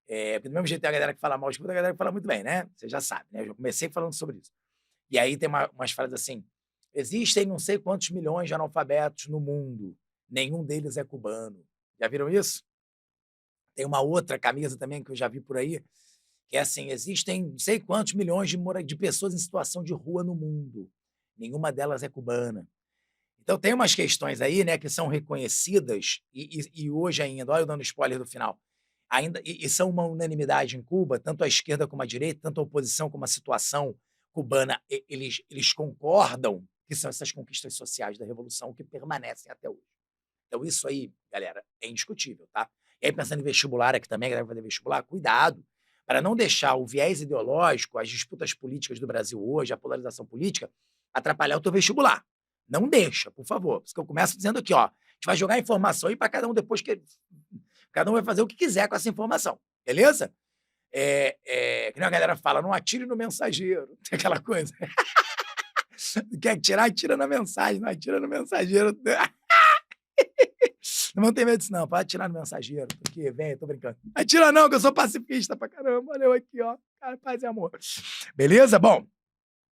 Porque do mesmo jeito tem a galera que fala mal de Cuba, tem a galera que fala muito bem, né? Você já sabe, né? Eu já comecei falando sobre isso. E aí tem umas frases assim: existem não sei quantos milhões de analfabetos no mundo, nenhum deles é cubano. Já viram isso? Tem uma outra camisa também que eu já vi por aí, que é assim: existem não sei quantos milhões de pessoas em situação de rua no mundo, nenhuma delas é cubana. Então tem umas questões aí, né, que são reconhecidas, e hoje ainda, olha eu dando spoiler do final, ainda, e são uma unanimidade em Cuba, tanto a esquerda como a direita, tanto a oposição como a situação cubana, eles concordam que são essas conquistas sociais da Revolução que permanecem até hoje. Então isso aí, galera, é indiscutível, tá? E aí pensando em vestibular aqui também, a galera vai fazer vestibular, cuidado, para não deixar o viés ideológico, as disputas políticas do Brasil hoje, a polarização política, atrapalhar o teu vestibular. Não deixa, por favor. Por isso que eu começo dizendo aqui, ó, a gente vai jogar informação aí para cada um depois que cada um vai fazer o que quiser com essa informação, beleza? Que nem a galera fala, não atire no mensageiro, tem aquela coisa. Quer tirar, atira na mensagem, não atira no mensageiro. Não vão ter medo disso, não. Pode atirar no mensageiro, porque, vem, tô brincando. Atira não, que eu sou pacifista pra caramba. Olha eu aqui, ó. Cara, paz e amor. Beleza? Bom,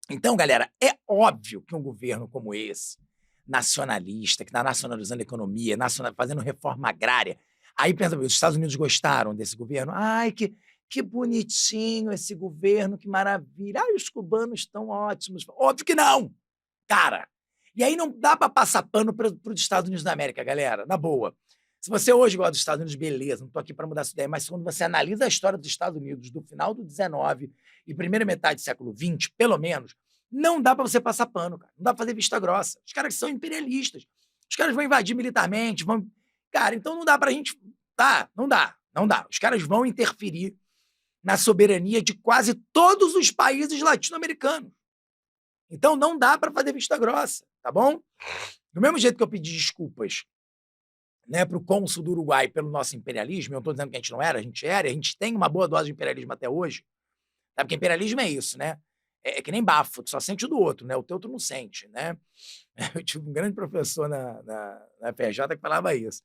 então, galera, é óbvio que um governo como esse, nacionalista, que está nacionalizando a economia, fazendo reforma agrária, aí pensa, os Estados Unidos gostaram desse governo? Ai, que bonitinho esse governo, que maravilha. Ai, os cubanos estão ótimos. Óbvio que não, cara. E aí não dá para passar pano para os Estados Unidos da América, galera, na boa. Se você hoje gosta dos Estados Unidos, beleza, não estou aqui para mudar essa ideia, mas quando você analisa a história dos Estados Unidos do final do 19 e primeira metade do século 20, pelo menos, não dá para você passar pano, cara. Não dá para fazer vista grossa. Os caras são imperialistas. Os caras vão invadir militarmente, vão... Cara, então não dá pra gente... Tá, não dá. Os caras vão interferir na soberania de quase todos os países latino-americanos. Então não dá para fazer vista grossa, tá bom? Do mesmo jeito que eu pedi desculpas, né, para o cônsul do Uruguai pelo nosso imperialismo, eu não estou dizendo que a gente não era, a gente era, a gente tem uma boa dose de imperialismo até hoje, tá? Porque imperialismo é isso, né? É que nem bafo, tu só sente o do outro, né? O teu tu não sente, né? Eu tive um grande professor na FRJ que falava isso.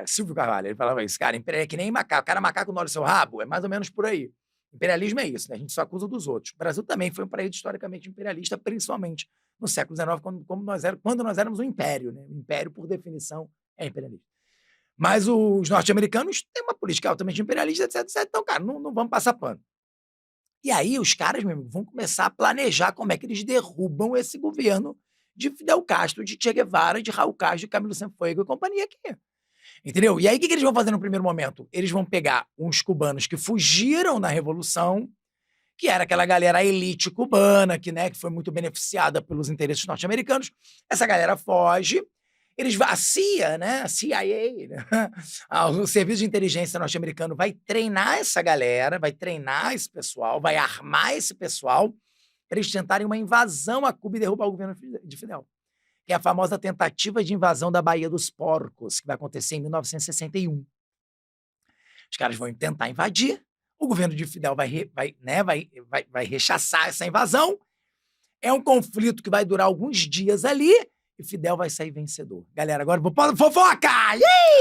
Silvio Carvalho, ele falava isso, cara, é que nem macaco, cara macaco não olha o seu rabo, é mais ou menos por aí. Imperialismo é isso, né? A gente só acusa dos outros. O Brasil também foi um país historicamente imperialista, principalmente no século XIX, quando nós éramos um império, né? O império, por definição, é imperialista. Mas os norte-americanos têm uma política altamente imperialista, etc, etc. Então, cara, não vamos passar pano. E aí os caras, meu amigo, vão começar a planejar como é que eles derrubam esse governo de Fidel Castro, de Che Guevara, de Raul Castro, de Camilo Cienfuegos e companhia aqui. Entendeu? E aí o que eles vão fazer no primeiro momento? Eles vão pegar uns cubanos que fugiram na Revolução, que era aquela galera, a elite cubana, que foi muito beneficiada pelos interesses norte-americanos. Essa galera foge. A CIA, né? A CIA, né? O Serviço de Inteligência norte-americano vai treinar essa galera, vai treinar esse pessoal, vai armar esse pessoal para eles tentarem uma invasão a Cuba e derrubar o governo de Fidel. Que é a famosa tentativa de invasão da Baía dos Porcos, que vai acontecer em 1961. Os caras vão tentar invadir, o governo de Fidel vai rechaçar essa invasão. É um conflito que vai durar alguns dias ali e Fidel vai sair vencedor. Galera, agora fofoca!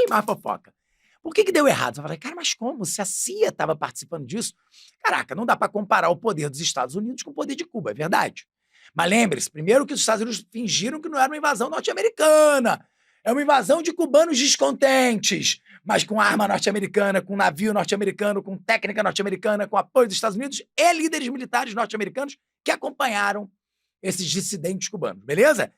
Mais fofoca. Por que deu errado? Você fala, cara, mas como? Se a CIA estava participando disso, caraca, não dá para comparar o poder dos Estados Unidos com o poder de Cuba, é verdade. Mas lembre-se, primeiro que os Estados Unidos fingiram que não era uma invasão norte-americana. É uma invasão de cubanos descontentes, mas com arma norte-americana, com navio norte-americano, com técnica norte-americana, com apoio dos Estados Unidos e líderes militares norte-americanos que acompanharam esses dissidentes cubanos, beleza?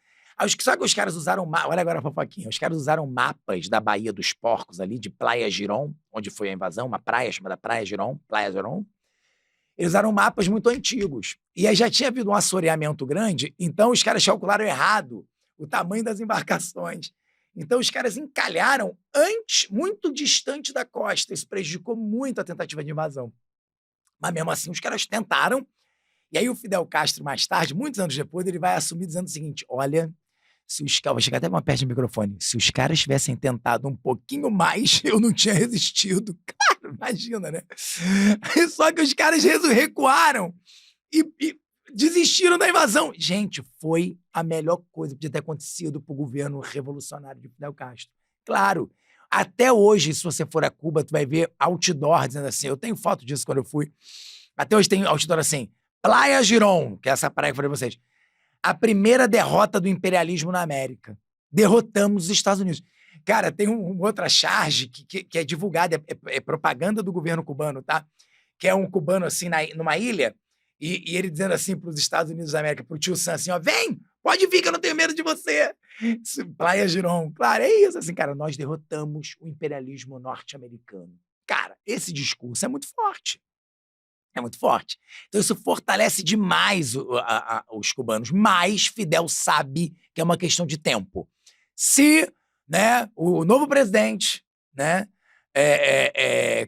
Só que os caras usaram... Olha agora a fofoquinha. Os caras usaram mapas da Baía dos Porcos ali, de Playa Girón, onde foi a invasão, uma praia chamada Playa Girón. Eles usaram mapas muito antigos. E aí já tinha havido um assoreamento grande, então os caras calcularam errado o tamanho das embarcações. Então os caras encalharam muito distante da costa. Isso prejudicou muito a tentativa de invasão. Mas mesmo assim os caras tentaram. E aí o Fidel Castro, mais tarde, muitos anos depois, ele vai assumir dizendo o seguinte, olha, vou chegar até uma perto do microfone, se os caras tivessem tentado um pouquinho mais, eu não tinha resistido. Cara, imagina, né? Só que os caras recuaram e desistiram da invasão. Gente, foi a melhor coisa que podia ter acontecido para o governo revolucionário de Fidel Castro. Claro, Até hoje, se você for a Cuba, tu vai ver outdoor dizendo assim, eu tenho foto disso quando eu fui. Até hoje tem outdoor assim, Playa Girón, que é essa praia que eu falei pra vocês. A primeira derrota do imperialismo na América. Derrotamos os Estados Unidos. Cara, tem outra charge que é divulgada, é propaganda do governo cubano, tá? Que é um cubano assim numa ilha, e ele dizendo assim para os Estados Unidos da América, pro tio Sam assim, ó, vem, pode vir que eu não tenho medo de você. Playa Girón. Claro, é isso, assim, cara, nós derrotamos o imperialismo norte-americano. Cara, esse discurso é muito forte. É muito forte. Então isso fortalece demais os cubanos, mas Fidel sabe que é uma questão de tempo. Se, né, o novo presidente, né,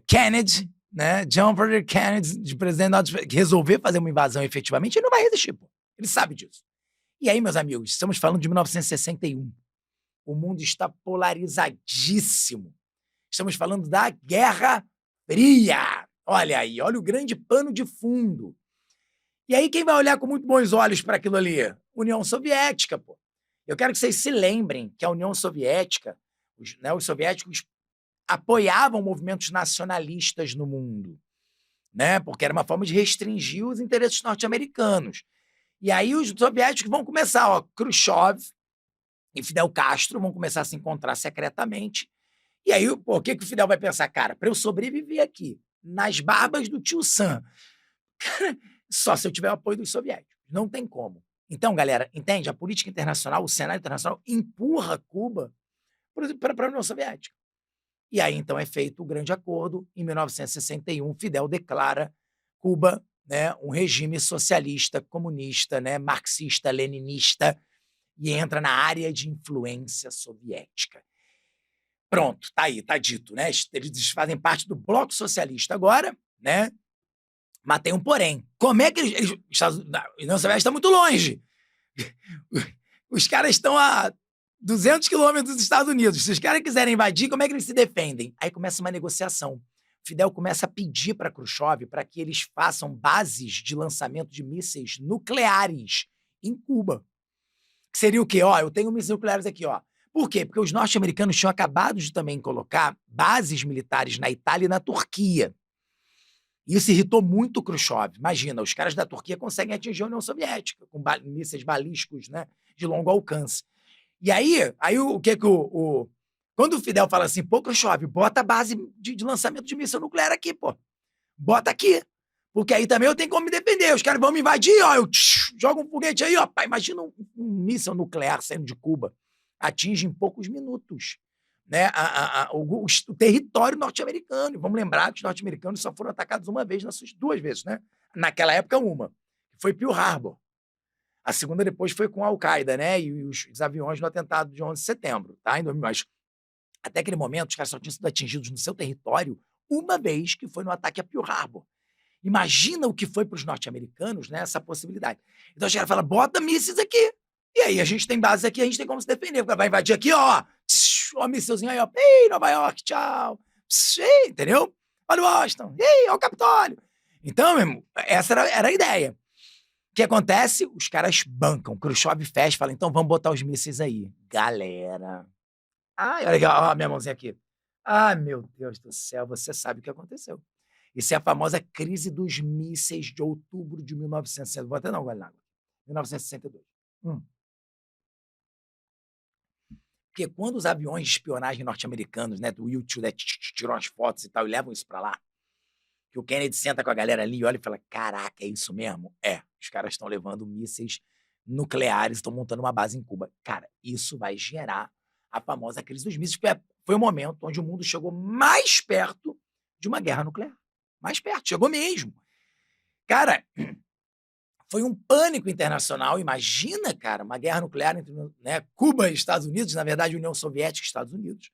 Kennedy, né, John F. Kennedy, de presidente, resolver fazer uma invasão efetivamente, ele não vai resistir, pô. Ele sabe disso. E aí, meus amigos, estamos falando de 1961. O mundo está polarizadíssimo. Estamos falando da Guerra Fria. Olha aí, olha o grande pano de fundo. E aí, quem vai olhar com muito bons olhos para aquilo ali? União Soviética, pô. Eu quero que vocês se lembrem que a União Soviética, os soviéticos apoiavam movimentos nacionalistas no mundo, né? Porque era uma forma de restringir os interesses norte-americanos. E aí os soviéticos vão começar, ó, Khrushchev e Fidel Castro vão começar a se encontrar secretamente. E aí, pô, o que o Fidel vai pensar? Cara, para eu sobreviver aqui, nas barbas do tio Sam, só se eu tiver o apoio dos soviéticos. Não tem como. Então, galera, entende? A política internacional, o cenário internacional empurra Cuba para a União Soviética. E aí, então, é feito o grande acordo. Em 1961, Fidel declara Cuba, né, um regime socialista, comunista, né, marxista, leninista, e entra na área de influência soviética. Pronto, tá aí, tá dito, né? Eles fazem parte do bloco socialista agora, né? Mas tem um porém. Como é que a União Soviética está muito longe. Os caras estão a 200 quilômetros dos Estados Unidos. Se os caras quiserem invadir, como é que eles se defendem? Aí começa uma negociação. Fidel começa a pedir para Khrushchev para que eles façam bases de lançamento de mísseis nucleares em Cuba. Que seria o quê? Ó, eu tenho mísseis nucleares aqui, ó. Por quê? Porque os norte-americanos tinham acabado de também colocar bases militares na Itália e na Turquia. Isso irritou muito o Khrushchev. Imagina, os caras da Turquia conseguem atingir a União Soviética com mísseis balísticos, né, de longo alcance. E aí o que quando o Fidel fala assim, pô, Khrushchev, bota a base de lançamento de míssil nuclear aqui, pô. Bota aqui. Porque aí também eu tenho como me defender. Os caras vão me invadir, ó, eu jogo um foguete aí, ó. Pá, imagina um míssil nuclear saindo de Cuba. Atinge em poucos minutos, né, o território norte-americano. Vamos lembrar que os norte-americanos só foram atacados uma vez, duas vezes, né? Naquela época, uma. Foi Pearl Harbor. A segunda depois foi com a Al-Qaeda, né? E os aviões no atentado de 11 de setembro, tá? Mas até aquele momento, os caras só tinham sido atingidos no seu território uma vez, que foi no ataque a Pearl Harbor. Imagina o que foi para os norte-americanos, né, essa possibilidade. Então os caras falam, bota mísseis aqui. E aí a gente tem base aqui, a gente tem como se defender. Vai invadir aqui, ó. Ó, mísselzinho aí, ó. Ei, Nova York, tchau. Ei, entendeu? Olha o Washington. Ei, ó o Capitólio. Então, meu irmão, essa era a ideia. O que acontece? Os caras bancam. Khrushchev fecha, fala, então vamos botar os mísseis aí. Galera. Ai, olha aqui, ó, minha mãozinha aqui. Ai, meu Deus do céu, você sabe o que aconteceu. Isso é a famosa crise dos mísseis de outubro de 1960. Vou até dar um gole na água. 1962. Porque quando os aviões de espionagem norte-americanos, né, do U-2, né, tiram as fotos e tal, e levam isso para lá, que o Kennedy senta com a galera ali e olha e fala, caraca, é isso mesmo? É, os caras estão levando mísseis nucleares, estão montando uma base em Cuba. Cara, isso vai gerar a famosa crise dos mísseis, porque foi o momento onde o mundo chegou mais perto de uma guerra nuclear. Mais perto, chegou mesmo. Cara, foi um pânico internacional. Imagina, cara, uma guerra nuclear entre, né, Cuba e Estados Unidos, na verdade, União Soviética e Estados Unidos,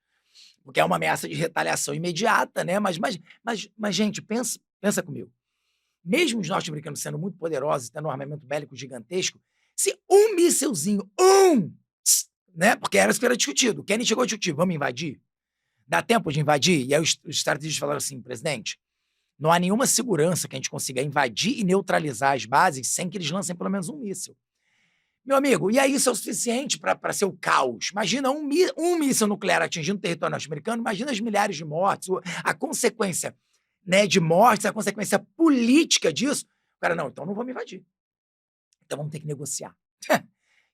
porque é uma ameaça de retaliação imediata, né? Mas gente, pensa comigo. Mesmo os norte-americanos sendo muito poderosos, tendo um armamento bélico gigantesco, se um mísselzinho, né? Porque era isso que era discutido. O Kennedy chegou a discutir, vamos invadir? Dá tempo de invadir? E aí os estrategistas falaram assim, presidente, não há nenhuma segurança que a gente consiga invadir e neutralizar as bases sem que eles lancem pelo menos um míssil. Meu amigo, e aí isso é o suficiente para ser o caos. Imagina um míssil nuclear atingindo o território norte-americano, imagina as milhares de mortes, a consequência, né, de mortes, a consequência política disso. O cara, não, então não vamos invadir. Então vamos ter que negociar.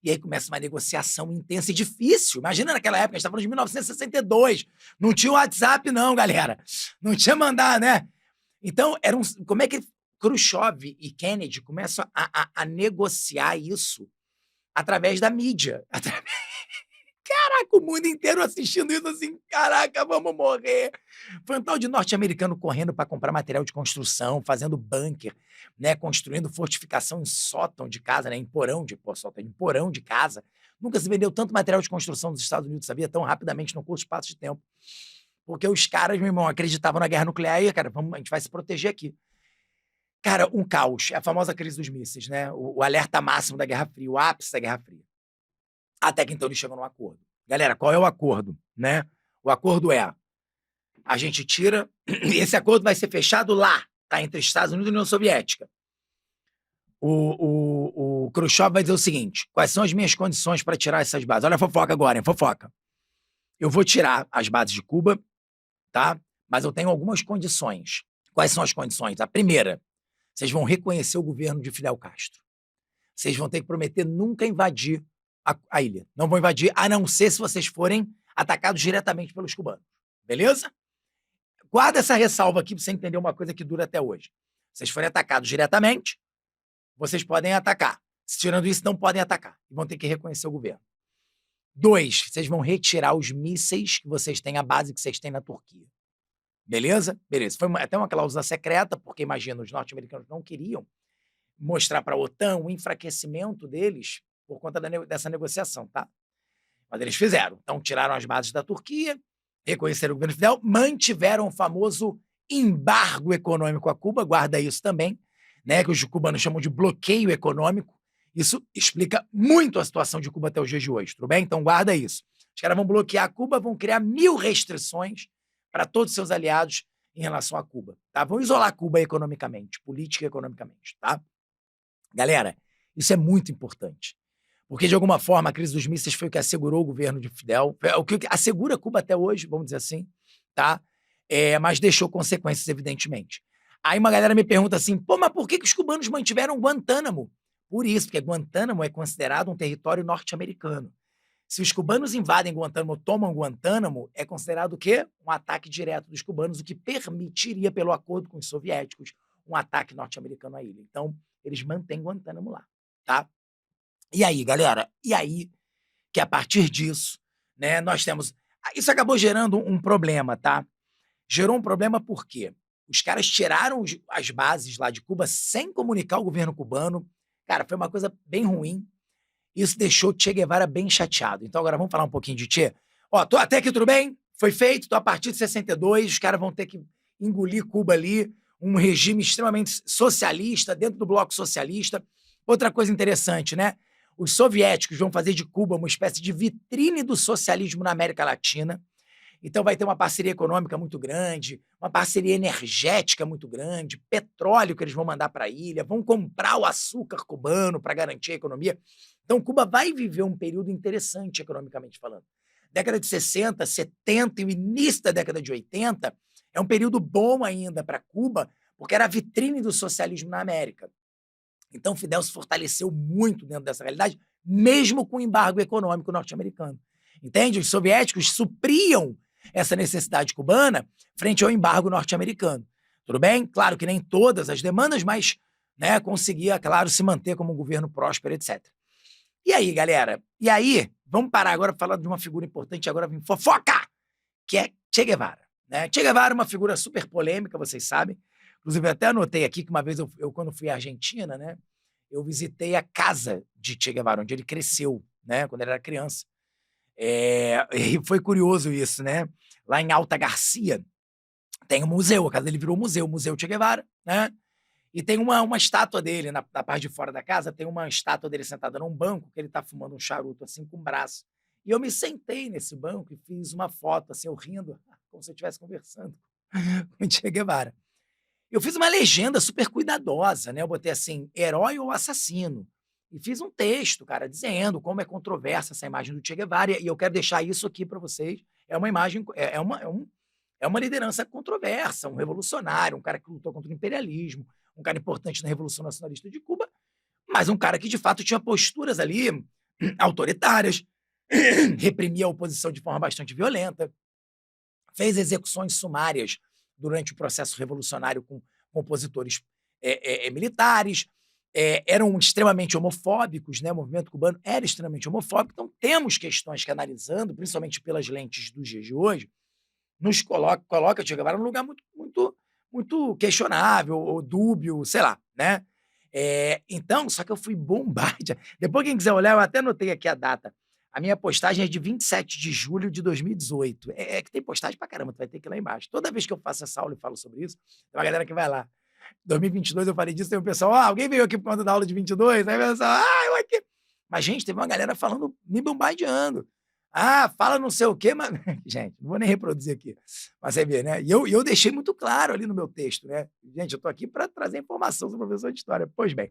E aí começa uma negociação intensa e difícil. Imagina naquela época, a gente está falando de 1962. Não tinha WhatsApp, não, galera. Não tinha mandar, né? Então, como é que Khrushchev e Kennedy começam a negociar isso através da mídia? Caraca, o mundo inteiro assistindo isso assim, caraca, vamos morrer. Foi um tal de norte-americano correndo para comprar material de construção, fazendo bunker, né, construindo fortificação em sótão de casa, né, em porão de casa. Nunca se vendeu tanto material de construção nos Estados Unidos, sabia, tão rapidamente no curto espaço de tempo. Porque os caras, meu irmão, acreditavam na guerra nuclear e, cara, a gente vai se proteger aqui. Cara, um caos. É a famosa crise dos mísseis, né? O alerta máximo da Guerra Fria, o ápice da Guerra Fria. Até que então eles chegam num acordo. Galera, qual é o acordo, né? O acordo é, a gente tira, esse acordo vai ser fechado lá, tá? Entre Estados Unidos e União Soviética. O Khrushchev vai dizer o seguinte, quais são as minhas condições para tirar essas bases? Olha a fofoca agora, hein? Fofoca. Eu vou tirar as bases de Cuba, tá? Mas eu tenho algumas condições. Quais são as condições? A primeira, vocês vão reconhecer o governo de Fidel Castro. Vocês vão ter que prometer nunca invadir a ilha. Não vão invadir, a não ser se vocês forem atacados diretamente pelos cubanos. Beleza? Guarda essa ressalva aqui para você entender uma coisa que dura até hoje. Se vocês forem atacados diretamente, vocês podem atacar. Se tirando isso, não podem atacar. E vão ter que reconhecer o governo. 2, vocês vão retirar os mísseis que vocês têm, a base que vocês têm na Turquia. Beleza? Beleza. Foi até uma cláusula secreta, porque imagina, os norte-americanos não queriam mostrar para a OTAN o enfraquecimento deles por conta dessa negociação, tá? Mas eles fizeram. Então, tiraram as bases da Turquia, reconheceram o governo Fidel, mantiveram o famoso embargo econômico a Cuba, guarda isso também, né, que os cubanos chamam de bloqueio econômico. Isso explica muito a situação de Cuba até os dias de hoje, tudo bem? Então, guarda isso. Os caras vão bloquear Cuba, vão criar 1000 restrições para todos os seus aliados em relação a Cuba, tá? Vão isolar Cuba economicamente, política e economicamente, tá? Galera, isso é muito importante. Porque, de alguma forma, a crise dos mísseis foi o que assegurou o governo de Fidel, o que assegura Cuba até hoje, vamos dizer assim, tá? Mas deixou consequências, evidentemente. Aí uma galera me pergunta assim, pô, mas por que os cubanos mantiveram Guantánamo? Por isso, porque Guantánamo é considerado um território norte-americano. Se os cubanos invadem Guantánamo, tomam Guantánamo, é considerado o quê? Um ataque direto dos cubanos, o que permitiria, pelo acordo com os soviéticos, um ataque norte-americano à ilha. Então, eles mantêm Guantánamo lá, tá? E aí, galera? E aí que a partir disso, né, nós temos... Isso acabou gerando um problema, tá? Gerou um problema por quê? Os caras tiraram as bases lá de Cuba sem comunicar ao governo cubano. Cara, foi uma coisa bem ruim. Isso deixou Che Guevara bem chateado. Então agora vamos falar um pouquinho de Che. Ó, tô até aqui tudo bem? Foi feito, tô a partir de 62, os caras vão ter que engolir Cuba ali, um regime extremamente socialista, dentro do bloco socialista. Outra coisa interessante, né? Os soviéticos vão fazer de Cuba uma espécie de vitrine do socialismo na América Latina. Então vai ter uma parceria econômica muito grande, uma parceria energética muito grande, petróleo que eles vão mandar para a ilha, vão comprar o açúcar cubano para garantir a economia. Então Cuba vai viver um período interessante economicamente falando. Década de 60, 70 e o início da década de 80 é um período bom ainda para Cuba, porque era a vitrine do socialismo na América. Então Fidel se fortaleceu muito dentro dessa realidade, mesmo com o embargo econômico norte-americano. Entende? Os soviéticos supriam essa necessidade cubana frente ao embargo norte-americano. Tudo bem? Claro que nem todas as demandas, mas, né, conseguia, claro, se manter como um governo próspero, etc. E aí, galera? E aí, vamos parar agora para falar de uma figura importante, agora vem fofoca, que é Che Guevara. Né? Che Guevara é uma figura super polêmica, vocês sabem. Inclusive, eu até anotei aqui que uma vez eu quando fui à Argentina, né, eu visitei a casa de Che Guevara, onde ele cresceu, né, quando ele era criança. E foi curioso isso, né? Lá em Alta Garcia tem um museu, a casa dele virou museu, o Museu Che Guevara, né? E tem uma estátua dele, na parte de fora da casa, tem uma estátua dele sentada num banco, que ele tá fumando um charuto assim com o braço. E eu me sentei nesse banco e fiz uma foto, assim, eu rindo, como se eu estivesse conversando com o Che Guevara. Eu fiz uma legenda super cuidadosa, né? Eu botei assim, herói ou assassino. E fiz um texto, cara, dizendo como é controversa essa imagem do Che Guevara, e eu quero deixar isso aqui para vocês. É uma imagem, é uma liderança controversa, um revolucionário, um cara que lutou contra o imperialismo, um cara importante na Revolução Nacionalista de Cuba, mas um cara que, de fato, tinha posturas ali autoritárias, reprimia a oposição de forma bastante violenta, fez execuções sumárias durante o processo revolucionário com opositores militares, eram extremamente homofóbicos, né? O movimento cubano era extremamente homofóbico, então temos questões que, analisando, principalmente pelas lentes dos dias de hoje, nos coloca Che Guevara num lugar muito questionável ou dúbio, sei lá, né? Então, só que eu fui bombardeado. Depois, quem quiser olhar, eu até anotei aqui a data. A minha postagem é de 27 de julho de 2018. Que tem postagem pra caramba, tu vai ter que ir lá embaixo. Toda vez que eu faço essa aula e falo sobre isso, tem uma galera que vai lá. 2022 eu falei disso, tem um pessoal, alguém veio aqui por conta da aula de 22? Aí o pessoal, eu aqui. Mas, gente, teve uma galera falando, me bombardeando. Fala não sei o quê, mas... Gente, não vou nem reproduzir aqui. Mas você vê, né? E eu deixei muito claro ali no meu texto, né? Gente, eu tô aqui para trazer informação, sou professor de história. Pois bem,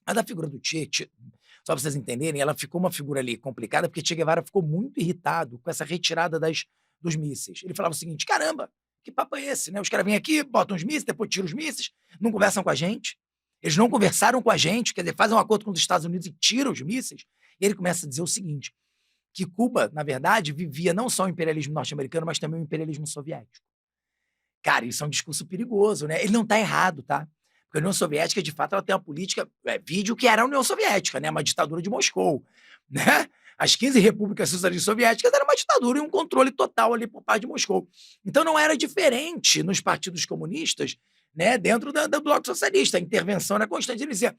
a da figura do Che, só para vocês entenderem, ela ficou uma figura ali complicada, porque Che Guevara ficou muito irritado com essa retirada dos mísseis. Ele falava o seguinte, caramba, que papo é esse, né? Os caras vêm aqui, botam os mísseis, depois tiram os mísseis, não conversam com a gente. Eles não conversaram com a gente, quer dizer, fazem um acordo com os Estados Unidos e tiram os mísseis. E ele começa a dizer o seguinte, que Cuba, na verdade, vivia não só o imperialismo norte-americano, mas também o imperialismo soviético. Cara, isso é um discurso perigoso, né? Ele não está errado, tá? Porque a União Soviética, de fato, ela tem uma política, vídeo que era a União Soviética, né? Uma ditadura de Moscou, né? As 15 repúblicas socialistas soviéticas eram uma ditadura e um controle total ali por parte de Moscou. Então não era diferente nos partidos comunistas, né? Dentro do bloco socialista, a intervenção era constante. Ele dizia,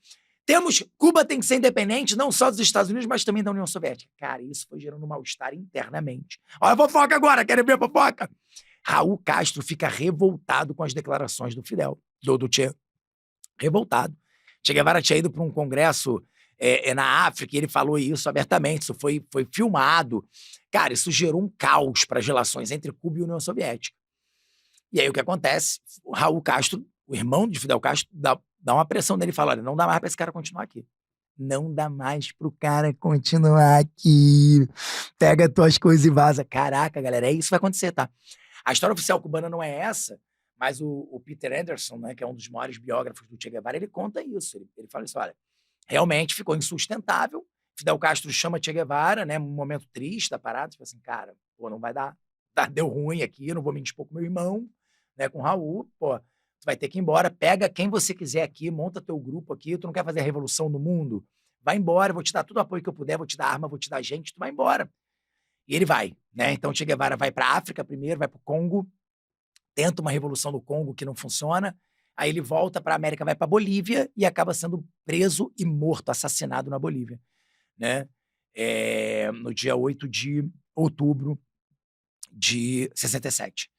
Cuba tem que ser independente não só dos Estados Unidos, mas também da União Soviética. Cara, isso foi gerando um mal-estar internamente. Olha a fofoca agora, querem ver a fofoca? Raul Castro fica revoltado com as declarações do Fidel, do Che. Revoltado. Che Guevara tinha ido para um congresso na África e ele falou isso abertamente, isso foi filmado. Cara, isso gerou um caos para as relações entre Cuba e a União Soviética. E aí o que acontece? O Raul Castro, o irmão de Fidel Castro, dá uma pressão nele e fala, olha, não dá mais para esse cara continuar aqui. Não dá mais pro cara continuar aqui. Pega as tuas coisas e vaza. Caraca, galera, é isso que vai acontecer, tá? A história oficial cubana não é essa, mas o Peter Anderson, né, que é um dos maiores biógrafos do Che Guevara, ele conta isso. Ele fala isso, olha, realmente ficou insustentável. Fidel Castro chama Che Guevara, né, um momento triste da parada, tipo assim, cara, pô, não vai dar, deu ruim aqui, eu não vou me indispor com meu irmão, né, com o Raul, pô, tu vai ter que ir embora, pega quem você quiser aqui, monta teu grupo aqui, tu não quer fazer a revolução no mundo? Vai embora, vou te dar todo o apoio que eu puder, vou te dar arma, vou te dar gente, tu vai embora. E ele vai, né? Então Che Guevara vai para a África primeiro, vai para o Congo, tenta uma revolução no Congo que não funciona, aí ele volta para a América, vai para a Bolívia e acaba sendo preso e morto, assassinado na Bolívia, né? No dia 8 de outubro de 67.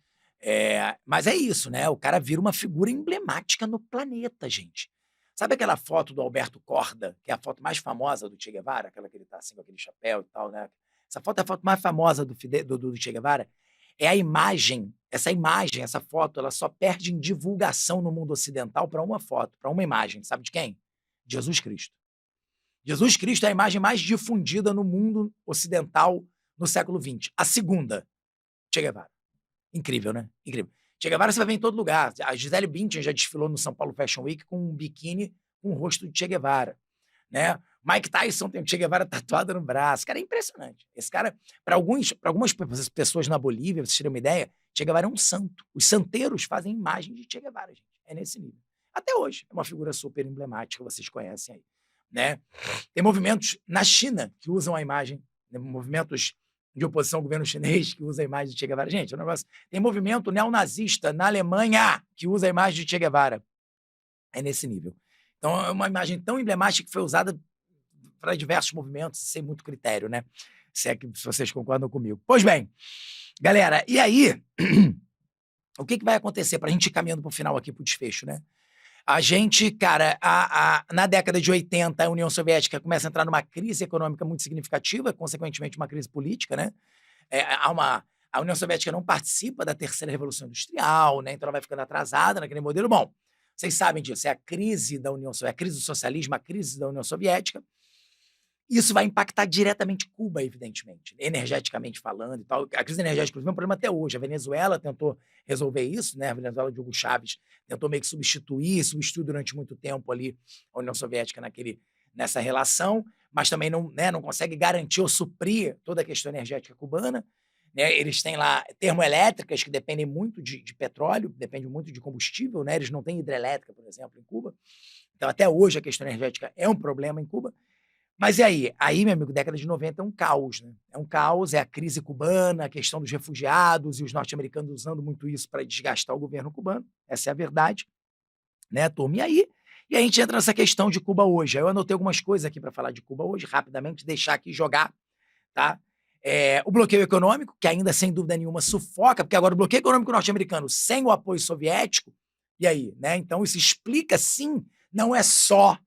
Mas é isso, né? O cara vira uma figura emblemática no planeta, gente. Sabe aquela foto do Alberto Korda, que é a foto mais famosa do Che Guevara, aquela que ele tá assim com aquele chapéu e tal, né? Essa foto é a foto mais famosa do Che Guevara. É a imagem, essa foto, ela só perde em divulgação no mundo ocidental para uma foto, para uma imagem. Sabe de quem? Jesus Cristo. Jesus Cristo é a imagem mais difundida no mundo ocidental no século XX. A segunda, Che Guevara. Incrível, né? Incrível. Che Guevara você vai ver em todo lugar. A Gisele Bündchen já desfilou no São Paulo Fashion Week com um biquíni com o rosto de Che Guevara, né? Mike Tyson tem o Che Guevara tatuado no braço. Cara, é impressionante. Esse cara, para algumas pessoas na Bolívia, pra vocês terem uma ideia, Che Guevara é um santo. Os santeiros fazem imagem de Che Guevara, gente. É nesse nível. Até hoje, é uma figura super emblemática, vocês conhecem aí, né? Tem movimentos na China que usam a imagem, né? Movimentos de oposição ao governo chinês que usa a imagem de Che Guevara. Gente, é um negócio... Tem movimento neonazista na Alemanha que usa a imagem de Che Guevara. É nesse nível. Então, é uma imagem tão emblemática que foi usada para diversos movimentos, sem muito critério, né? Se vocês concordam comigo. Pois bem, galera, e aí, o que vai acontecer para a gente ir caminhando para o final aqui, para o desfecho, né? A gente, cara, na década de 80, a União Soviética começa a entrar numa crise econômica muito significativa, consequentemente uma crise política, né? A União Soviética não participa da terceira revolução industrial, né? Então ela vai ficando atrasada naquele modelo. Bom, Vocês sabem disso, é a crise da União Soviética, a crise do socialismo, a crise da União Soviética. Isso vai impactar diretamente Cuba, evidentemente, energeticamente falando e tal. A crise energética, inclusive, é um problema até hoje. A Venezuela tentou resolver isso, né? A Venezuela de Hugo Chávez tentou meio que substituiu durante muito tempo ali a União Soviética nessa relação, mas também não, né, não consegue garantir ou suprir toda a questão energética cubana. Né? Eles têm lá termoelétricas que dependem muito de petróleo, dependem muito de combustível, né? Eles não têm hidrelétrica, por exemplo, em Cuba. Então, até hoje, a questão energética é um problema em Cuba. Mas e aí? Aí, meu amigo, década de 90 é um caos, né? É um caos, é a crise cubana, a questão dos refugiados e os norte-americanos usando muito isso para desgastar o governo cubano. Essa é a verdade, né, turma? E a gente entra nessa questão de Cuba hoje. Aí eu anotei algumas coisas aqui para falar de Cuba hoje, rapidamente, deixar aqui jogar, tá? O bloqueio econômico, que ainda, sem dúvida nenhuma, sufoca, porque agora o bloqueio econômico norte-americano sem o apoio soviético, e aí, né? Então isso explica, sim, não é só,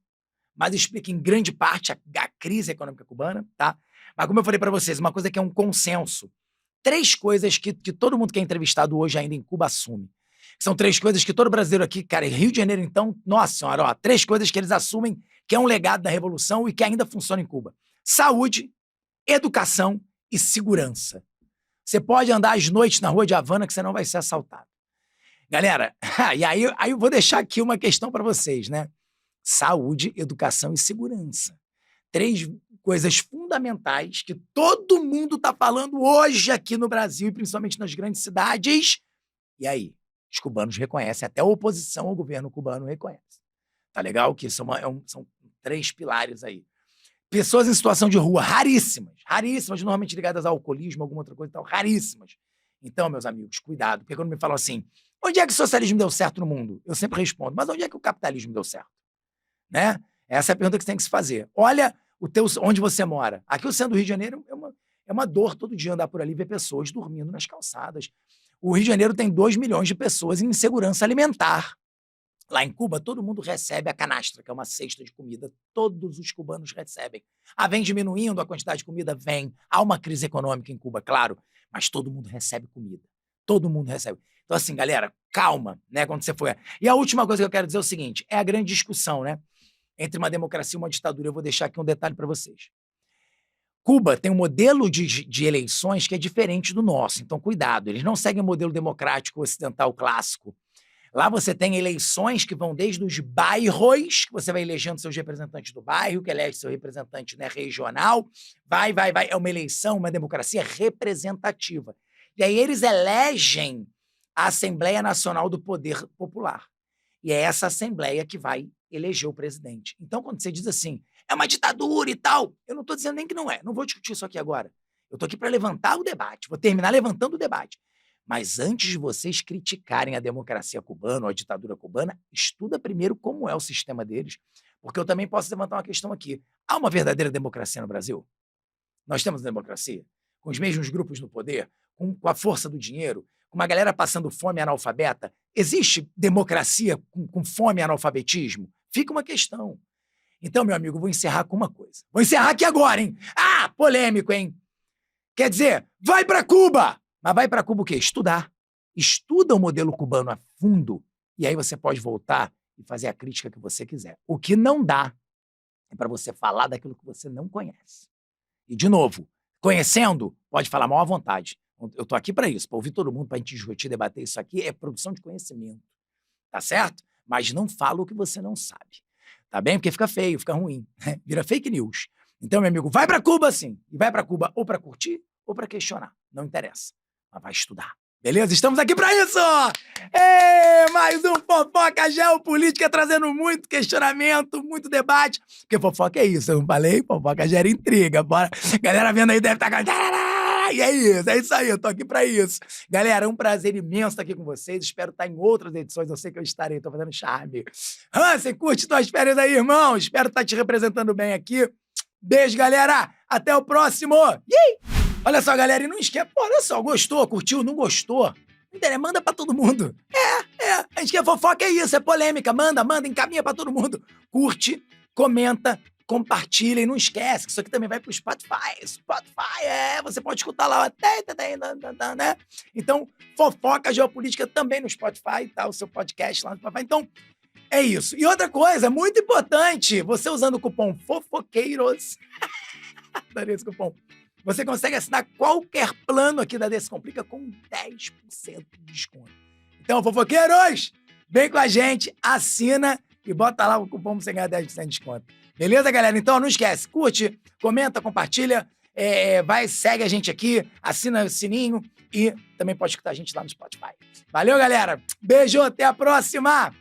mas explica em grande parte a crise econômica cubana, tá? Mas como eu falei para vocês, uma coisa que é um consenso. 3 coisas que todo mundo que é entrevistado hoje ainda em Cuba assume. São 3 coisas que todo brasileiro aqui, cara, em Rio de Janeiro, então, nossa senhora, ó, 3 coisas que eles assumem que é um legado da Revolução e que ainda funciona em Cuba. Saúde, educação e segurança. Você pode andar às noites na rua de Havana que você não vai ser assaltado. Galera, e aí eu vou deixar aqui uma questão para vocês, né? Saúde, educação e segurança. 3 coisas fundamentais que todo mundo está falando hoje aqui no Brasil, e principalmente nas grandes cidades. E aí? Os cubanos reconhecem, até a oposição ao governo cubano reconhece. Tá legal? Que são 3 pilares aí. Pessoas em situação de rua, raríssimas, normalmente ligadas ao alcoolismo, alguma outra coisa e tal, raríssimas. Então, meus amigos, cuidado, porque quando me falam assim, onde é que o socialismo deu certo no mundo? Eu sempre respondo, mas onde é que o capitalismo deu certo? Né? Essa é a pergunta que você tem que se fazer. Olha onde você mora. Aqui o centro do Rio de Janeiro é uma dor todo dia andar por ali e ver pessoas dormindo nas calçadas. O Rio de Janeiro tem 2 milhões de pessoas em insegurança alimentar. Lá em Cuba, todo mundo recebe a canastra, que é uma cesta de comida. Todos os cubanos recebem. Vem diminuindo a quantidade de comida? Vem. Há uma crise econômica em Cuba, claro, mas todo mundo recebe comida. Todo mundo recebe. Então, assim, galera, calma, né, quando você for. E a última coisa que eu quero dizer é o seguinte, é a grande discussão, né, entre uma democracia e uma ditadura. Eu vou deixar aqui um detalhe para vocês. Cuba tem um modelo de eleições que é diferente do nosso, então cuidado, eles não seguem o modelo democrático ocidental clássico. Lá você tem eleições que vão desde os bairros, que você vai elegendo seus representantes do bairro, que elege seu representante, né, regional, vai. É uma eleição, uma democracia representativa. E aí eles elegem a Assembleia Nacional do Poder Popular. E é essa Assembleia que vai eleger o presidente. Então, quando você diz assim, é uma ditadura e tal, eu não estou dizendo nem que não é. Não vou discutir isso aqui agora. Eu estou aqui para levantar o debate. Vou terminar levantando o debate. Mas antes de vocês criticarem a democracia cubana ou a ditadura cubana, estuda primeiro como é o sistema deles, porque eu também posso levantar uma questão aqui. Há uma verdadeira democracia no Brasil? Nós temos democracia? Com os mesmos grupos no poder? Com a força do dinheiro? Com uma galera passando fome e analfabeta? Existe democracia com fome e analfabetismo? Fica uma questão. Então, meu amigo, vou encerrar com uma coisa. Vou encerrar aqui agora, hein? Polêmico, hein? Quer dizer, vai para Cuba! Mas vai para Cuba o quê? Estudar. Estuda o modelo cubano a fundo e aí você pode voltar e fazer a crítica que você quiser. O que não dá é para você falar daquilo que você não conhece. E, de novo, conhecendo, pode falar mal à vontade. Eu tô aqui para isso, para ouvir todo mundo, para a gente discutir, debater isso aqui, é produção de conhecimento. Tá certo? Mas não fala o que você não sabe. Tá bem? Porque fica feio, fica ruim. Vira fake news. Então, meu amigo, vai para Cuba sim. E vai para Cuba ou para curtir ou para questionar. Não interessa. Mas vai estudar. Beleza? Estamos aqui para isso! Mais um Fofoca Geopolítica, trazendo muito questionamento, muito debate. Porque fofoca é isso, eu não falei? Fofoca gera intriga. Bora. Galera vendo aí deve estar... E é isso aí, eu tô aqui para isso. Galera, é um prazer imenso estar aqui com vocês. Espero estar em outras edições, eu sei que eu estarei, tô fazendo charme. Hansen, curte tuas férias aí, irmão. Espero estar te representando bem aqui. Beijo, galera. Até o próximo. Olha só, galera, e não esquece, olha só, gostou, curtiu, não gostou? Manda pra todo mundo. A gente quer fofoca, é isso, é polêmica, manda, encaminha pra todo mundo. Curte, comenta, compartilha e não esquece que isso aqui também vai pro Spotify, você pode escutar lá, né? Então, Fofoca Geopolítica também no Spotify, tá? O seu podcast lá no Spotify. Então, É isso. E outra coisa, muito importante, você usando o cupom FOFOQUEIROS, adorei esse cupom, você consegue assinar qualquer plano aqui da Descomplica com 10% de desconto. Então, fofoqueiros, vem com a gente, assina e bota lá o cupom pra você ganhar 10% de desconto. Beleza, galera? Então, não esquece, curte, comenta, compartilha, segue a gente aqui, assina o sininho e também pode escutar a gente lá no Spotify. Valeu, galera! Beijo, até a próxima!